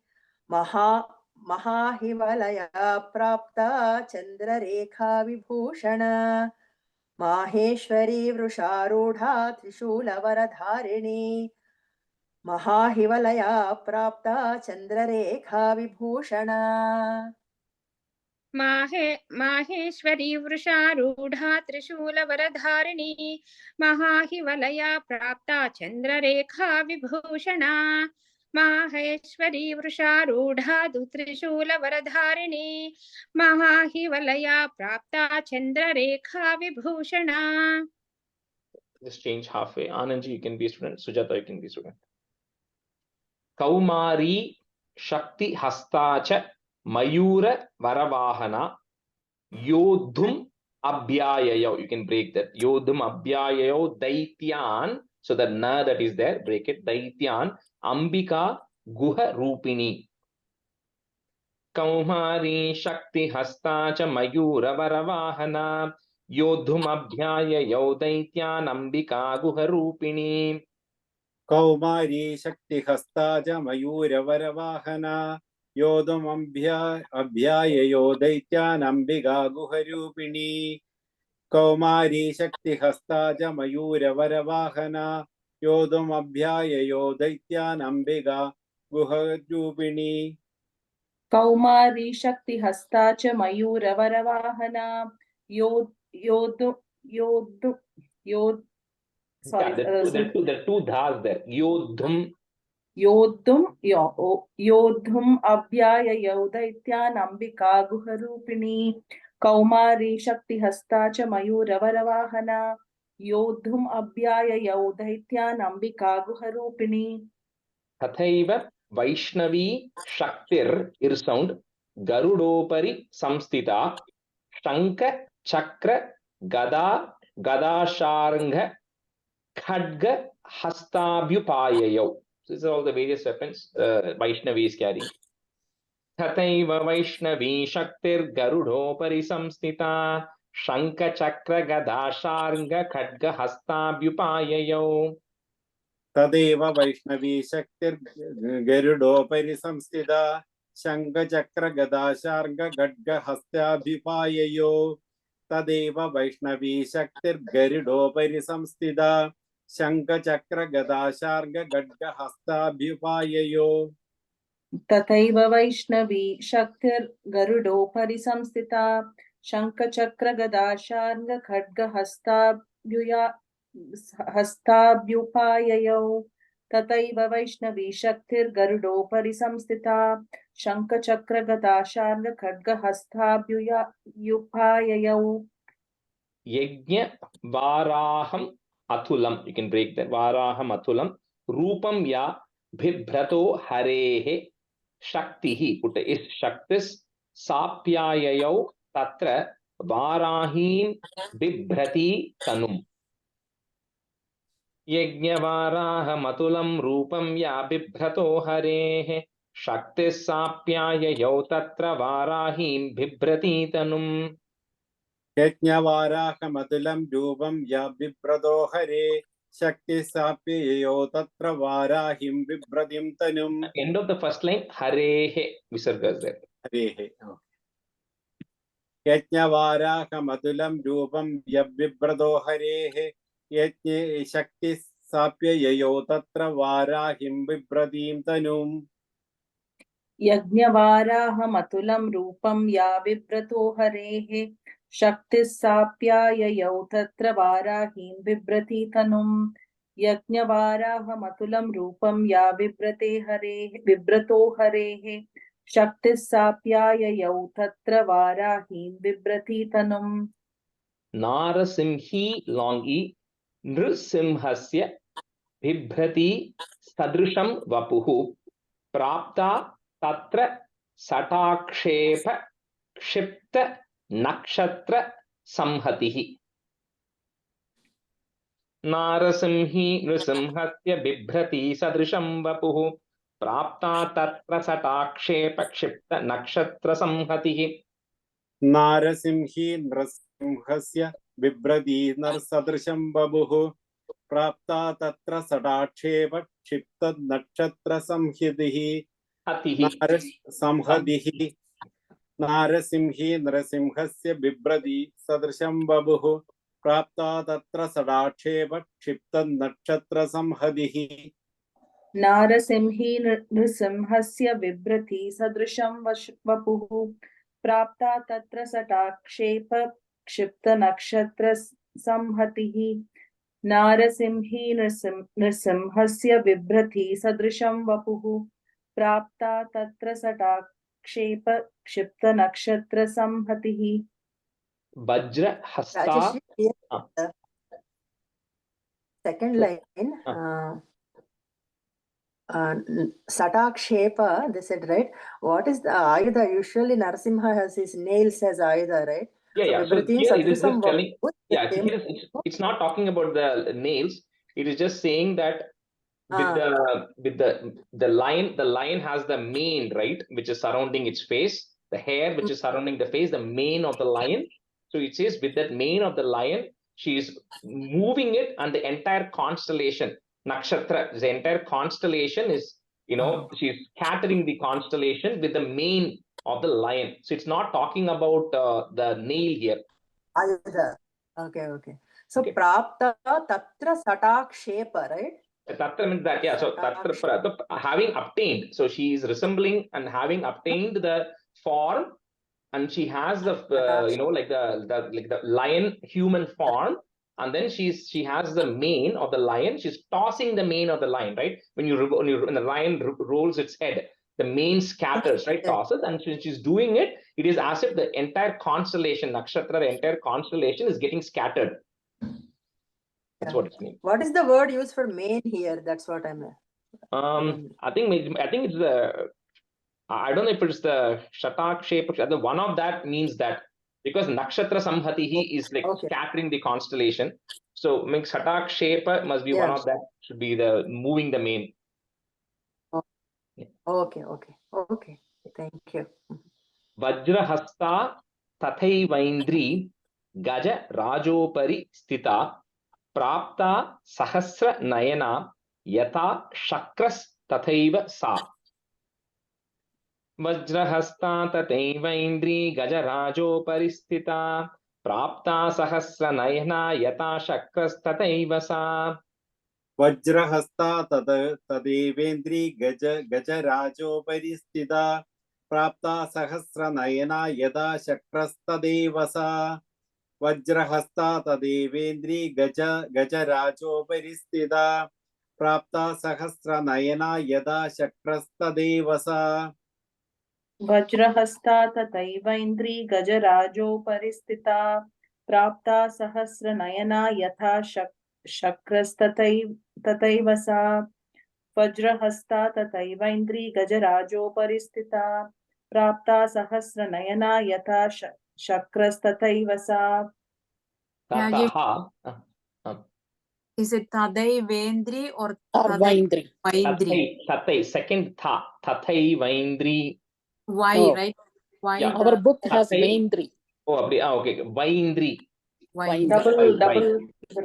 Mahahivalaya Prapta Chandra Rekha Vibhushana. Maheshwari Vrusharudha Trishulavarधारिणी Mahahivalaya Prapta Chandra Rekha Vibhushana. Maheshwari Vrusharudha Trishula Varadharini Mahahivalaya Prapta Chandra Rekha Vibhushana. Maheshwari Vrusharudha Trishula Varadharini Mahahivalaya Prapta Chandra Rekha Vibhushana. Just change halfway. Anandji, you can be a student. Sujata, you can be a student. Kaumari Shakti Hastacha Mayura Varavahana Yodhum Abhyayayo. You can break that. Yodhum Abhyayayo Daityan. So the na that is there, break it. Daityan Ambika Guha Rupini. Kaumari Shakti Hastacha Mayura Varavahana Yodhum Abhyayayo Daityan Ambika Guha Rupini. Kaumari Shakti Hastaja Mayura Varavahana Yodhum Abhyayayo Daityan Ambiga Guharupini. Kaumari Shakti Hastaja Mayura Varavahana Yodhum Abhyayayo Daityan Ambiga Guharupini. Kaumari Shakti Hastacha Mayura Varavahana Sorry, there are two dhas there. Yodhum Abhyaya Daityan Ambika Guharupini. Kaumari Shakti Hastacha Mayura Varavahana Yodhum Abhyaya Daityan Ambika Guharupini. Tathaiva Vaishnavi Shaktir ir sound Garudopari Samstita Shanka Chakra Gada Gadasharanga Khadga Hastabhyupayayo. So these are all the various weapons Vaishnavi is carrying. Tathaiva Vaishnavi Shaktir Garudopari Samstita Shanka Chakra Gadasharanga Khadga Hastabhyupayayo. Tadeva Vaishnavi Shaktir Garudopari Samstita Shanka Chakra Gadasharga Gadga Hastabhyupayayo. Tadeva Vaishnavi Shaktir Garudopari Samstita Shanka Chakra Gadasharga Gadga Hastabhyupayayo. Tathaiva Vaishnavi Shaktir Garudopari Samstita Shanka Chakra Gadasharanga Khadga हस्ताभ्युपाययौ तथैव वैष्णवी शक्तिर्गरुडोपरि संस्थिता शङ्खचक्रगदा शार्ङ्गखड्गहस्ताभ्युपाययौ Yajna varaham atulam. You can break that. Varaham atulam. Rupam ya bhibrato harehe shaktihi. Put is shaktis sapyayayau tatra varahim bibhrati tanum. Yajna varaham atulam rupam ya bibhrato harehe shaktis sapyayayau tatra varahim bibhrati tanum. यज्ञवाराहमतुलं रूपं या बिभ्रतो हरे शक्ति साप्ययो तत्र वाराहिं बिभ्रतिं तनुम्. End of the first line, harehe visarga is there. हरेः. यज्ञवाराहमतुलं रूपं या बिभ्रतो हरेः यज्ञ शक्ति साप्ययो तत्र वाराहिं बिभ्रतिं तनुम्. यज्ञवाराहमतुलं रूपं या बिभ्रतो हरेः शक्तिस्साप्याययौ तत्र वाराहीं बिभ्रति तनुम्. यज्ञवाराहमतुलं रूपं या बिभ्रतो हरेः शक्तिस्साप्याययौ तत्र वाराहीं बिभ्रति तनुम्. Narasimhi long e nrisimhasya bibhrati sadrisham vapuhu prapta tatra satakshepa kshipta nakshatra samhatihi. Narasimhi nrisimhasya bibhrati sadrisham vapuhu prapta tatra satakshepa kshipta nakshatra samhatihi. Narasimhi नृसिंहस्य बिभ्रति नरसदृशं बभुः प्राप्ता तत्र सटाक्षेप क्षिप्त नक्षत्र संहतिः. नारसिंही नरसिंहस्य बिभ्रति सदृशं बभुः प्राप्ता तत्र सटाक्षेप क्षिप्त नक्षत्र संहतिः. नारसिंही नृसिंहस्य बिभ्रति सदृशं वपुः प्राप्ता तत्र सटाक्षेप क्षिप्त नक्षत्र संहतिः. नारसिंही नृसिंहस्य बिभ्रति सदृशं वपुः प्राप्ता तत्र सटाक्षेप क्षिप्त नक्षत्र संहतिः. Vajra hasta. Second line. Satakshepa, they said, right? What is the Ayudha? Usually Narasimha has his nails as Ayudha, right? Yeah. So here it is just telling, it's not talking about the nails. It is just saying that with the lion has the mane, right, which is surrounding its face, the hair which is surrounding the face, the mane of the lion. So it says with that mane of the lion, she is moving it, and the entire constellation, nakshatra, the entire constellation is, she's scattering the constellation with the mane of the lion. So it's not talking about the nail here. Okay. So prapta tatra satakshepa, right? Tatra means that, yeah. So tatra, having obtained. So she is resembling and having obtained the form, and she has the like the lion human form, and then she has the mane of the lion. She's tossing the mane of the lion, right? When the lion rolls its head, the mane scatters, right? Tosses, and she's doing it. It is as if the entire constellation, nakshatra, the entire constellation is getting scattered. That's what it means. What is the word used for mane here? That's what I'm. I think it's the. I don't know if it's the Shatakshepa. One of that means that, because Nakshatra Samhatihi is like scattering the constellation. So Shatakshepa must be one of that, should be the moving the mane. Okay. Thank you. Vajrahasta Tathaivaindri Gaja Rajopari Stita Prapta Sahasra Nayana Yata Shakras Tathaiva Sa. Vajrahasta Tathaivaindri Gaja Rajopari Stita Prapta Sahasra Nayana Yata Shakras Tathaiva Sa. वज्रहस्ता तदेवेन्द्री गजराजोपरि स्थिता प्राप्ता सहस्रनयना यदा शक्रस्तदेव सा. वज्रहस्ता तदेवेन्द्री गजराजोपरि स्थिता प्राप्ता सहस्रनयना यदा शक्रस्तदेव सा वज्रहस्ता तथैवैन्द्री गजराजोपरि स्थिता प्राप्ता सहस्रनयना यथा शक्रस्तथैव सा वज्रहस्ता तथैवैन्द्री गजराजोपरि स्थिता प्राप्ता सहस्रनयना यथा शक्रस्तथैव सा. ततः Is it Tadaivendri or Vaindri. Tadaivendri? Tathai, second tha, Tathaivaindri. Why, Oh. right? Why? Yeah. Our book has Tathai. Vaindri. Oh, okay. Vaindri. Why? Double.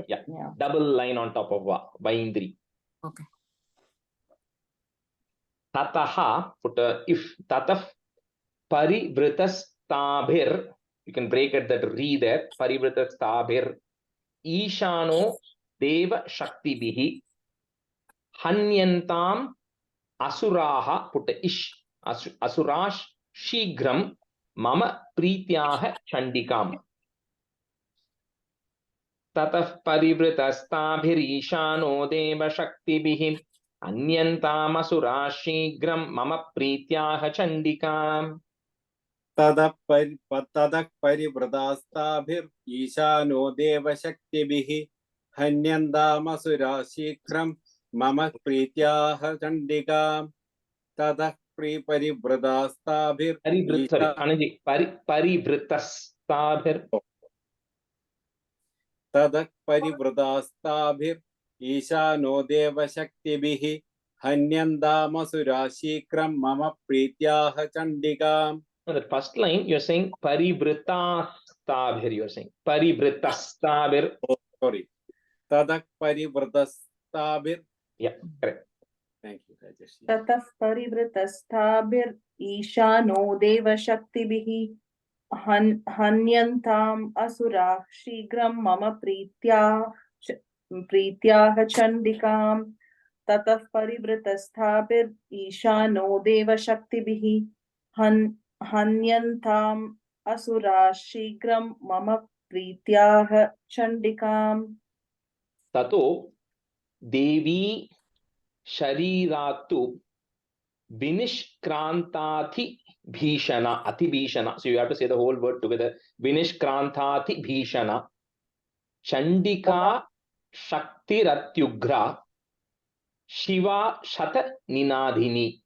Yeah. Double line on top of va. Vaindri. Okay. Tataha, put a if. Tatah parivritastabhir. You can break at that re there. Parivritastabhir. Ishano deva shaktibihi. Hanyantam asuraha. Put a ish. Asurash shigram. Mama prityaha chandikam. ततः परिवृतस्ताभिरीशानो देवशक्तिभिः अन्यन्तामसुराः शीघ्रं मम प्रीत्याह चण्डिकाम्. ततः परिवृतास्ताभिरीशानो देवशक्तिभिः हन्यन्तामसुराः शीघ्रं मम प्रीत्याह चण्डिकाम्. ततः परिवृतास्ताभिरीशानो देवशक्तिभिः हन्यन्तामसुराः शीघ्रं मम प्रीत्याह चण्डिकाम्. The first line you're saying parivritastabhir. You're saying parivritastabhir. Oh, sorry. Tadak parivritastabhir. Yeah, correct. Thank you, Rajesh. ततः परिवृतस्ताभिर् ईशानो देवशक्तिभिः हन्यन्ताम् असुराः शीघ्रं मम प्रीत्याह चण्डिकाम्. ततः परिवृतस्ताभिर् ईशानो देवशक्तिभिः हन्यन्ताम् असुराः शीघ्रं मम प्रीत्याह चण्डिकाम्. ततो देवी शरीरात्तु vinishkrantathi bhishana, ati bhishana. So you have to say the whole word together. Vinishkrantathi bhishana. Chandika Shaktiratyugra Shiva Shata Ninadhini.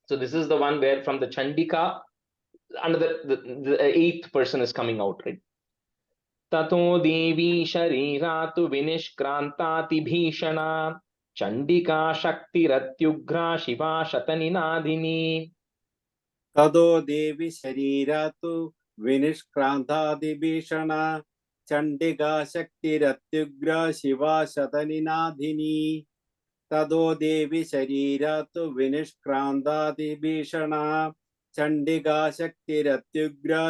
So this is the one where from the Chandika, under the eighth person is coming out, right? Tato Devi Shariratu Vinishkrantati Bhishana Chandika Shaktiratyugra Shiva Shata Ninadhini. Tado Devi Shariratu Vinishkrantati Bhishana Chandika Shaktiratyugra Shiva Shata Ninadhini. Tado Devi Shariratu Vinishkrantati Bhishana Chandika Shaktiratyugra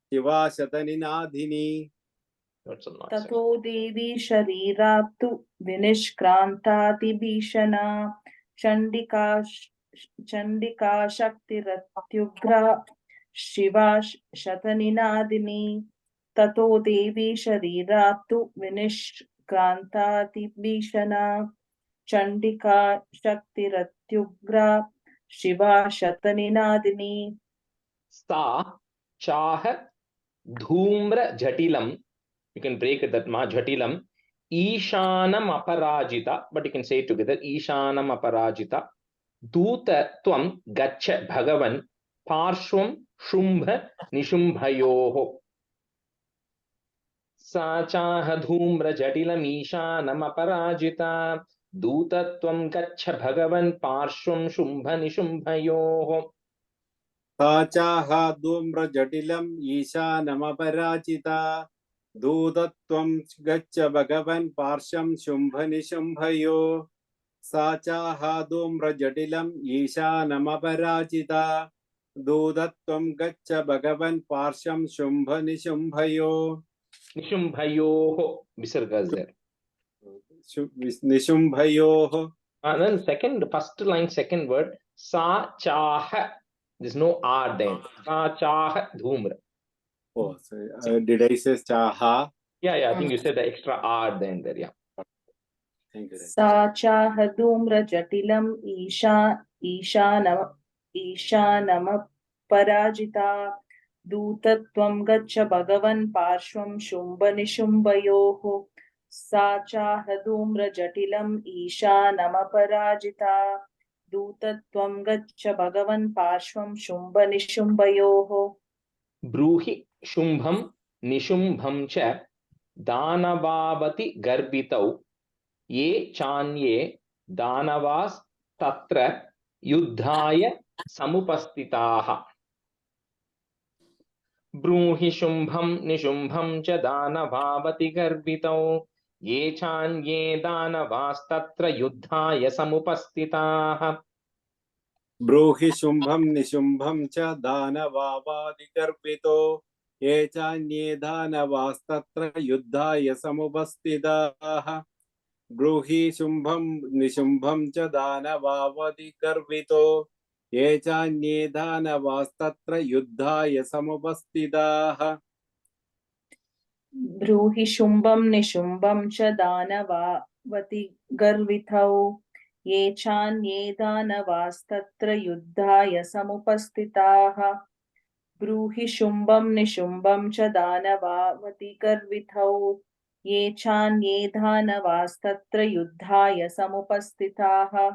Shiva Shata Ninadhini. ततो देवी शरीरात्तु विनिष्क्रान्तातिभीषणा चण्डिका शक्तिरत्युग्रा शिवा शतनिनादिनी. ततो देवी शरीरात्तु विनिष्क्रान्तातिभीषणा चण्डिका शक्तिरत्युग्रा शिवा शतनिनादिनी. सा Chaha Dhumra Jatilam. You can break it that ma Jatilam. Ishanam Aparajita, but you can say it together. Ishanam Aparajita. Duta Tvam Gacha Bhagavan Parshvam Shumbha Nishumbhayoho. Sa Chaha Dhumra Jatilam Ishanam Aparajita. Duta Tvam Gacha Bhagavan Parshvam Shumbha Nishumbhayoho. Sachaha Dhumra Jatilam Ishanamaparajita Dudatvam Gacha Bhagavan Parsham Shumbhani Shumbhayo. Sachaha Dhumra Jatilam Ishanamaparajita Dudatvam Gacha Bhagavan Parsham Shumbhani Shumbhayo. Nishumbhayoho. Visarga is there. Nishumbhayoho. And then second, first line, second word. Sa Chaha. There's no R then. Sa Chaha Dhumra. Oh, so, did I say chaha? Yeah, I think you said the extra R at the end there. Yeah. Thank you. सा चाह धूम्रजटिलम् ईशानमपराजिता दूतत्वं गच्छ भगवन् पार्श्वं शुम्भनिशुम्भयोः सा चाह धूम्रजटिलम् ईशानमपराजिता दूतत्वं गच्छ भगवन् पार्श्वं शुम्भनिशुम्भयोः ब्रूहि शुम्भं निशुम्भं च दानवावति गर्भितौ ये चान्ये दानवास्तत्र युद्धाय समुपस्थिताः ब्रूहि शुम्भं निशुम्भं च दानवावति गर्भितौ ये चान्ये दानवास्तत्र युद्धाय समुपस्थिताः ब्रूहि शुम्भं निशुम्भं च दानवावादिगर्भितो ये चान्ये दानवास्तत्र युद्धाय समुपस्थिताः ब्रूहि शुम्भं निशुम्भं च दानवावदिगर्भितो ये चान्ये दानवास्तत्र युद्धाय समुपस्थिताः ब्रूहि शुम्भं निशुम्भं च दानवावति गर्वितौ ये चान्ये दानवास्तत्र युद्धाय समुपस्थिताः ब्रूहि शुम्भं निशुम्भं च दानवावति गर्वितौ ये चान्ये दानवास्तत्र युद्धाय समुपस्थिताः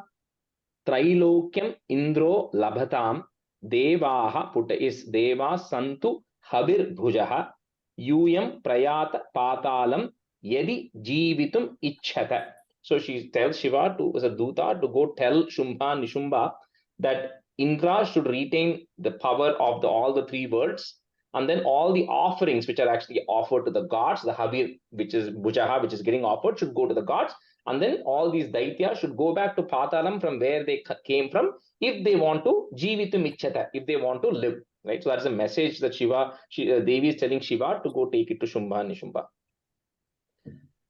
त्रैलोक्यम् इन्द्रो लभतां देवाः पुट इस् देवाः सन्तु हविर्भुजः यूयं प्रयात पातालं यदि जीवितुम् इच्छत. So she tells Shiva to as a Duta to go tell Shumbha Nishumbha that Indra should retain the power of all the three worlds, and then all the offerings which are actually offered to the gods, the Havir, which is Bhujaha, which is getting offered, should go to the gods, and then all these Daityas should go back to Patalam from where they came from if they want to Jeevitum Ichchata, if they want to live. Right? So that's a message that Devi is telling Shiva to go take it to Shumbha Nishumbha.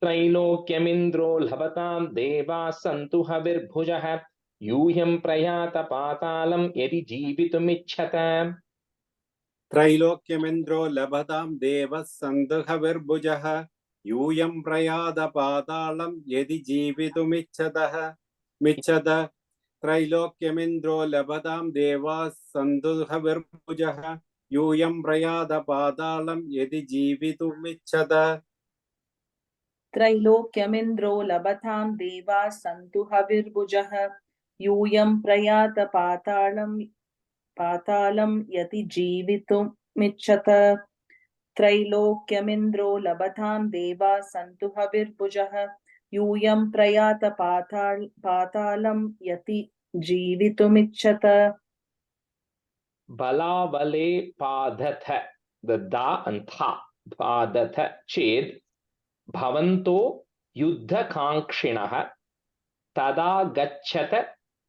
त्रैलोक्यमिन्द्रो लभतां देवाः सन्तु हविर्भुजः यूयं प्रयात पातालं यदि जीवितुमिच्छत. त्रैलोक्यमिन्द्रो लभतां देवः सन्तु हविर्भुजः यूयं प्रयात पातालं यदि जीवितुमिच्छत. त्रैलोक्यमिन्द्रो लभतां देवाः सन्तु हविर्भुजः यूयं प्रयात पातालं यदि जीवितुमिच्छत. त्रैलोक्यमिन्द्रो लभतां देवाः सन्तु हविर्भुजः यूयं प्रयात पातालं यदि जीवितुमिच्छत. त्रैलोक्यमिन्द्रो लभतां देवाः सन्तु हविर्भुजः यूयं प्रयात पातालं यति जीवितुमिच्छत. बलाबले पादथ, the da and tha, पादथ चेद भवन्तो युद्धकाङ्क्षिणः तदा गच्छत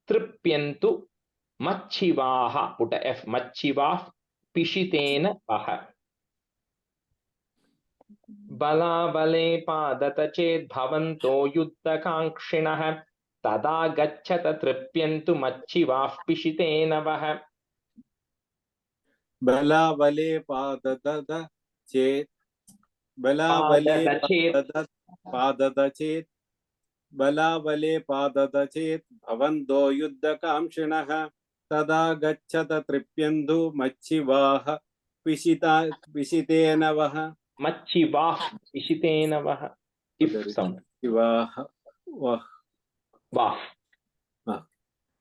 तृप्यन्तु मच्छिवाः पुट f मच्छिवाः पिशितेन वह. बलाबले पादत चेत् भवन्तो युद्धकाङ्क्षिणः तदा गच्छत तृप्यन्तु मच्छिवाः पिशितेन वह. बलाबले पादत चेत् भवन्तो युद्धकाङ्क्षिणः तदा गच्छत तृप्यन्तु मच्छिवाः पिशितेन वह. मच्छिवाः पिशितेन वह. If sound. वाह.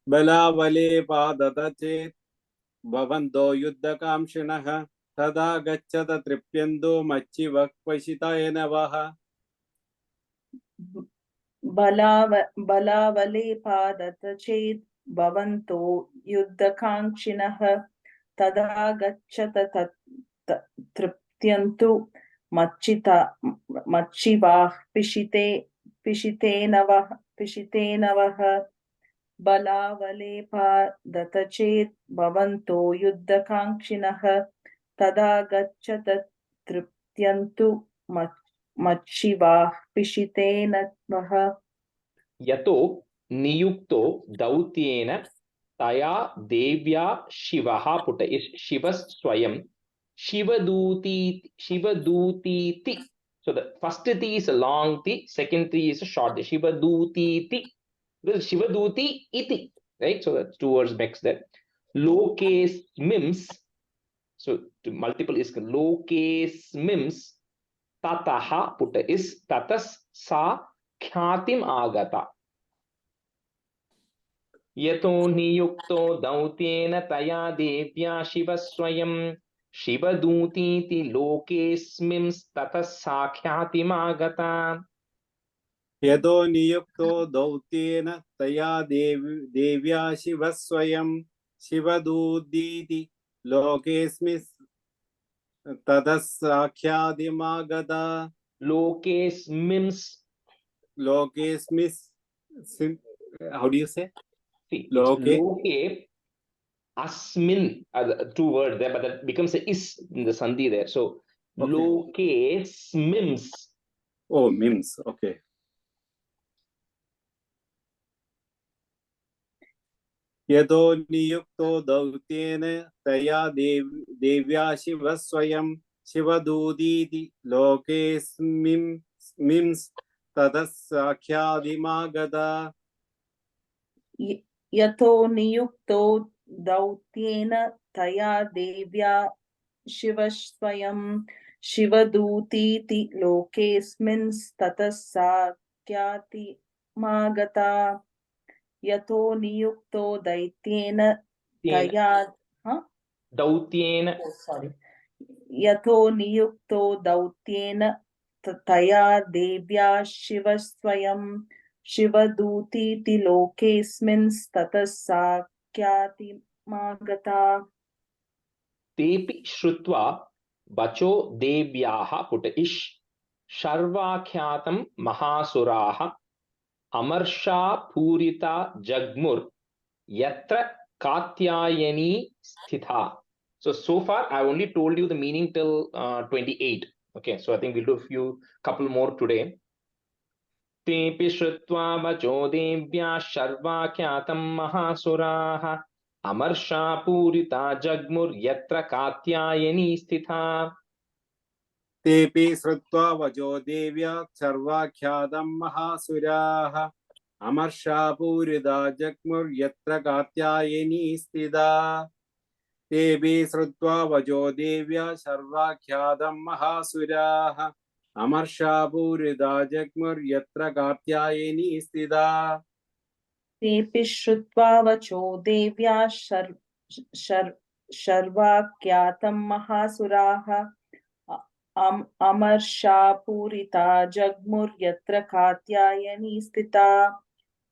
बलाबले पादत चेत् भवन्तो युद्धकाङ्क्षिणः तदा गच्छत तृप्यन्तु मच्छिवाः पिशितेन वह. बलावले पादत चेत् भवन्तो युद्धकाङ्क्षिणः तदा गच्छत तृप्यन्तु मच्छिवाः पिशितेन वह. बलावले पादत चेत् भवन्तो युद्धकाङ्क्षिणः तदा गच्छत तृप्यन्तु मच्छिवाः पिशितेन वह. यतो नियुक्तो दौत्येन तया देव्या शिवः पुट इस् शिवः स्वयं Shivaduti ti. So the first ti is a long ti, second ti is a short ti. Shivaduti ti. This is Shivaduti iti, right? So that's two words mixed there. Lokes mims. So to multiple is lokes mims. Tataha putta is tatas sa khyatim agata. Yato niyukto dautyena taya devya shivaswayam Shivadutiti lokesmims tatas sa khyatim agata. यतो नियुक्तो दौत्येन तया देव्या शिवस्वयं शिवदूतीति लोकेऽस्मिन् ततः साख्यातिमागता Lokesmims. How do you say? See, Loke. loke asmin are two words there, but that becomes a is in the sandhi there. So Okay. lokesmims. Oh, mims. Okay. यतो नियुक्तो दौत्येन तया देव्या शिवस्वयं शिवदूतीति लोकेऽस्मिन् ततः साख्यातिमागता यतो नियुक्तो दौत्येन तया देव्या शिवस्वयं शिवदूतीति लोकेऽस्मिन् ततः साख्यातिमागता यतो नियुक्तो दैत्येन तया Dautyena. sorry यतो नियुक्तो दौत्येन तया देव्या शिवस्वयं शिवदूतीति लोकेऽस्मिन् ततः साख्यातिमागता Tepi shrutva bacho devyaha putta ish sharvakhyatam mahasuraha amarsha purita jagmur yatra katyayani sthitha. So far I've only told you the meaning till 28. Okay, so I think we'll do a couple more today. Tepi shrutva vacho devya sharvakhyatam mahasuraha amarsha purita jagmur yatra katyayani sthitha. तेऽपि श्रुत्वा वचो देव्या सर्वाख्यातं महासुराः अमर्षापूरिता जग्मुर्यत्र कात्यायनी स्थिता तेऽपि श्रुत्वा वचो देव्या सर्वाख्यातं महासुराः अमर्षापूरिता जग्मुर्यत्र कात्यायनी स्थिता तेऽपि श्रुत्वा वचो देव्या सर्वाख्यातं महासुराः अमर्षापूरिता जग्मुर्यत्र कात्यायनी स्थिता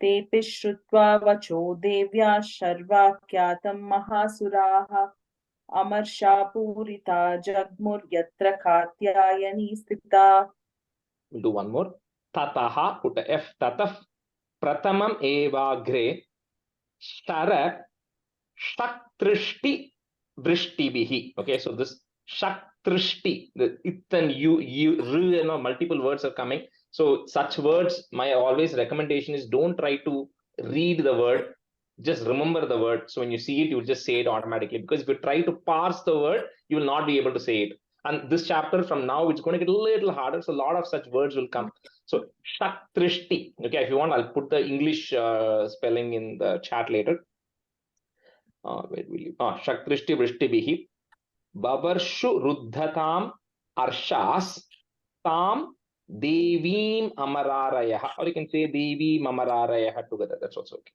तेऽपि श्रुत्वा वचो देव्या सर्वाख्यातं महासुराः अमर्षापूरिता जग्मुर्यत्र कात्यायनी स्थिता. We'll do one more. Tataha, put a F, tataf pratamam evagre shara shaktrishti vrishtibihi. Okay, so this shaktrishti, the it and you know, multiple words are coming. So such words, my always recommendation is don't try to read the word, just remember the word. So when you see it, you will just say it automatically. Because if you try to parse the word, you will not be able to say it. And this chapter from now, it's going to get a little harder. So a lot of such words will come. So shaktrishti. Okay, if you want, I'll put the English spelling in the chat later. Where will you? Shaktrishti vrishtibihi. Bavarshu ruddhatam arshas tam devim amararayah. Or you can say devi amararayah together. That's also okay.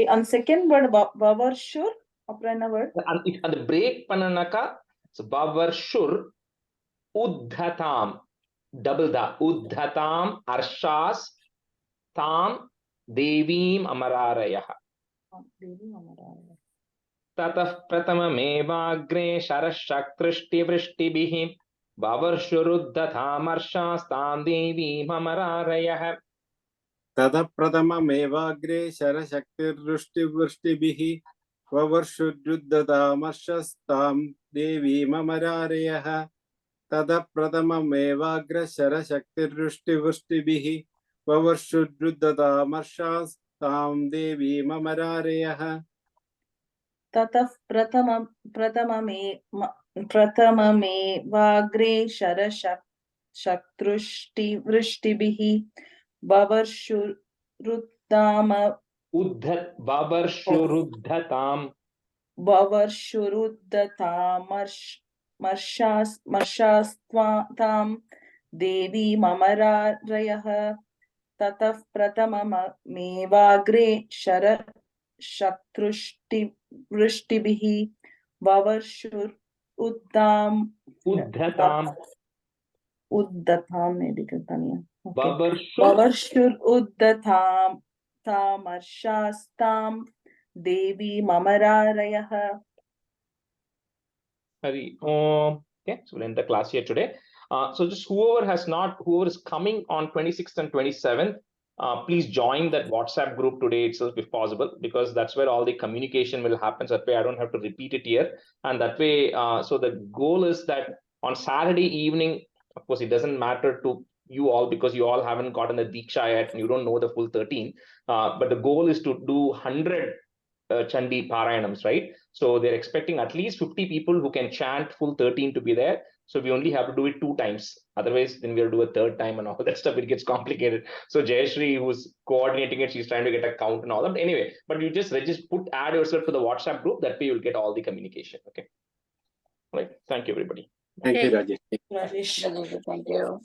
On second word, Vavarshur, apna word. And the break pananaka, so Bavarshur Uddhatam, double da, Uddhatam Arshas Tam Devim Amararayah. Tatah Pratamamevagre Sharashaktrishti Vrishtibihi Bavarshuruddatam Arshas Tam Devim Amararayah. ततः प्रथममेवाग्रे शरशक्तिर्वृष्टिवृष्टिभिः ववर्षुद्युद्धतामर्षस्तां देवीममरारयः ततः प्रथममेवाग्रे शरशक्तिर्वृष्टिवृष्टिभिः ववर्षुद्युद्धतामर्षस्तां देवीममरारयः ततः प्रथममेवाग्रे शरशक्तृष्टिवृष्टिभिः ववर्षुरुद्दाम ववर्षुरुद्धतामर्षास्त्वां देवी ममरारयः ततः प्रथममेवाग्रे शरशक्तृष्टिवृष्टिभिः ववर्षुरुद्दाम उद्धताम ववर्षुरुद्धतामर्षास्तां देवी ममरारयः. Hari Om. Okay, so we'll end the class here today. So just whoever is coming on 26th and 27th, please join that WhatsApp group today itself if possible, because that's where all the communication will happen. So that way I don't have to repeat it here. And that way, so the goal is that on Saturday evening, of course, it doesn't matter to you all because you all haven't gotten the Diksha yet and you don't know the full 13. But the goal is to do 100 Chandi Parayanams, right? So they're expecting at least 50 people who can chant full 13 to be there. So we only have to do it 2 times. Otherwise, then we'll do a 3rd time and all that stuff. It gets complicated. So Jayashree, who's coordinating it, she's trying to get a count and all that. Anyway, but you just add yourself to the WhatsApp group. That way you'll get all the communication. Okay. Right. Thank you, everybody. Thank you, Rajesh. Rajesh. Thank you.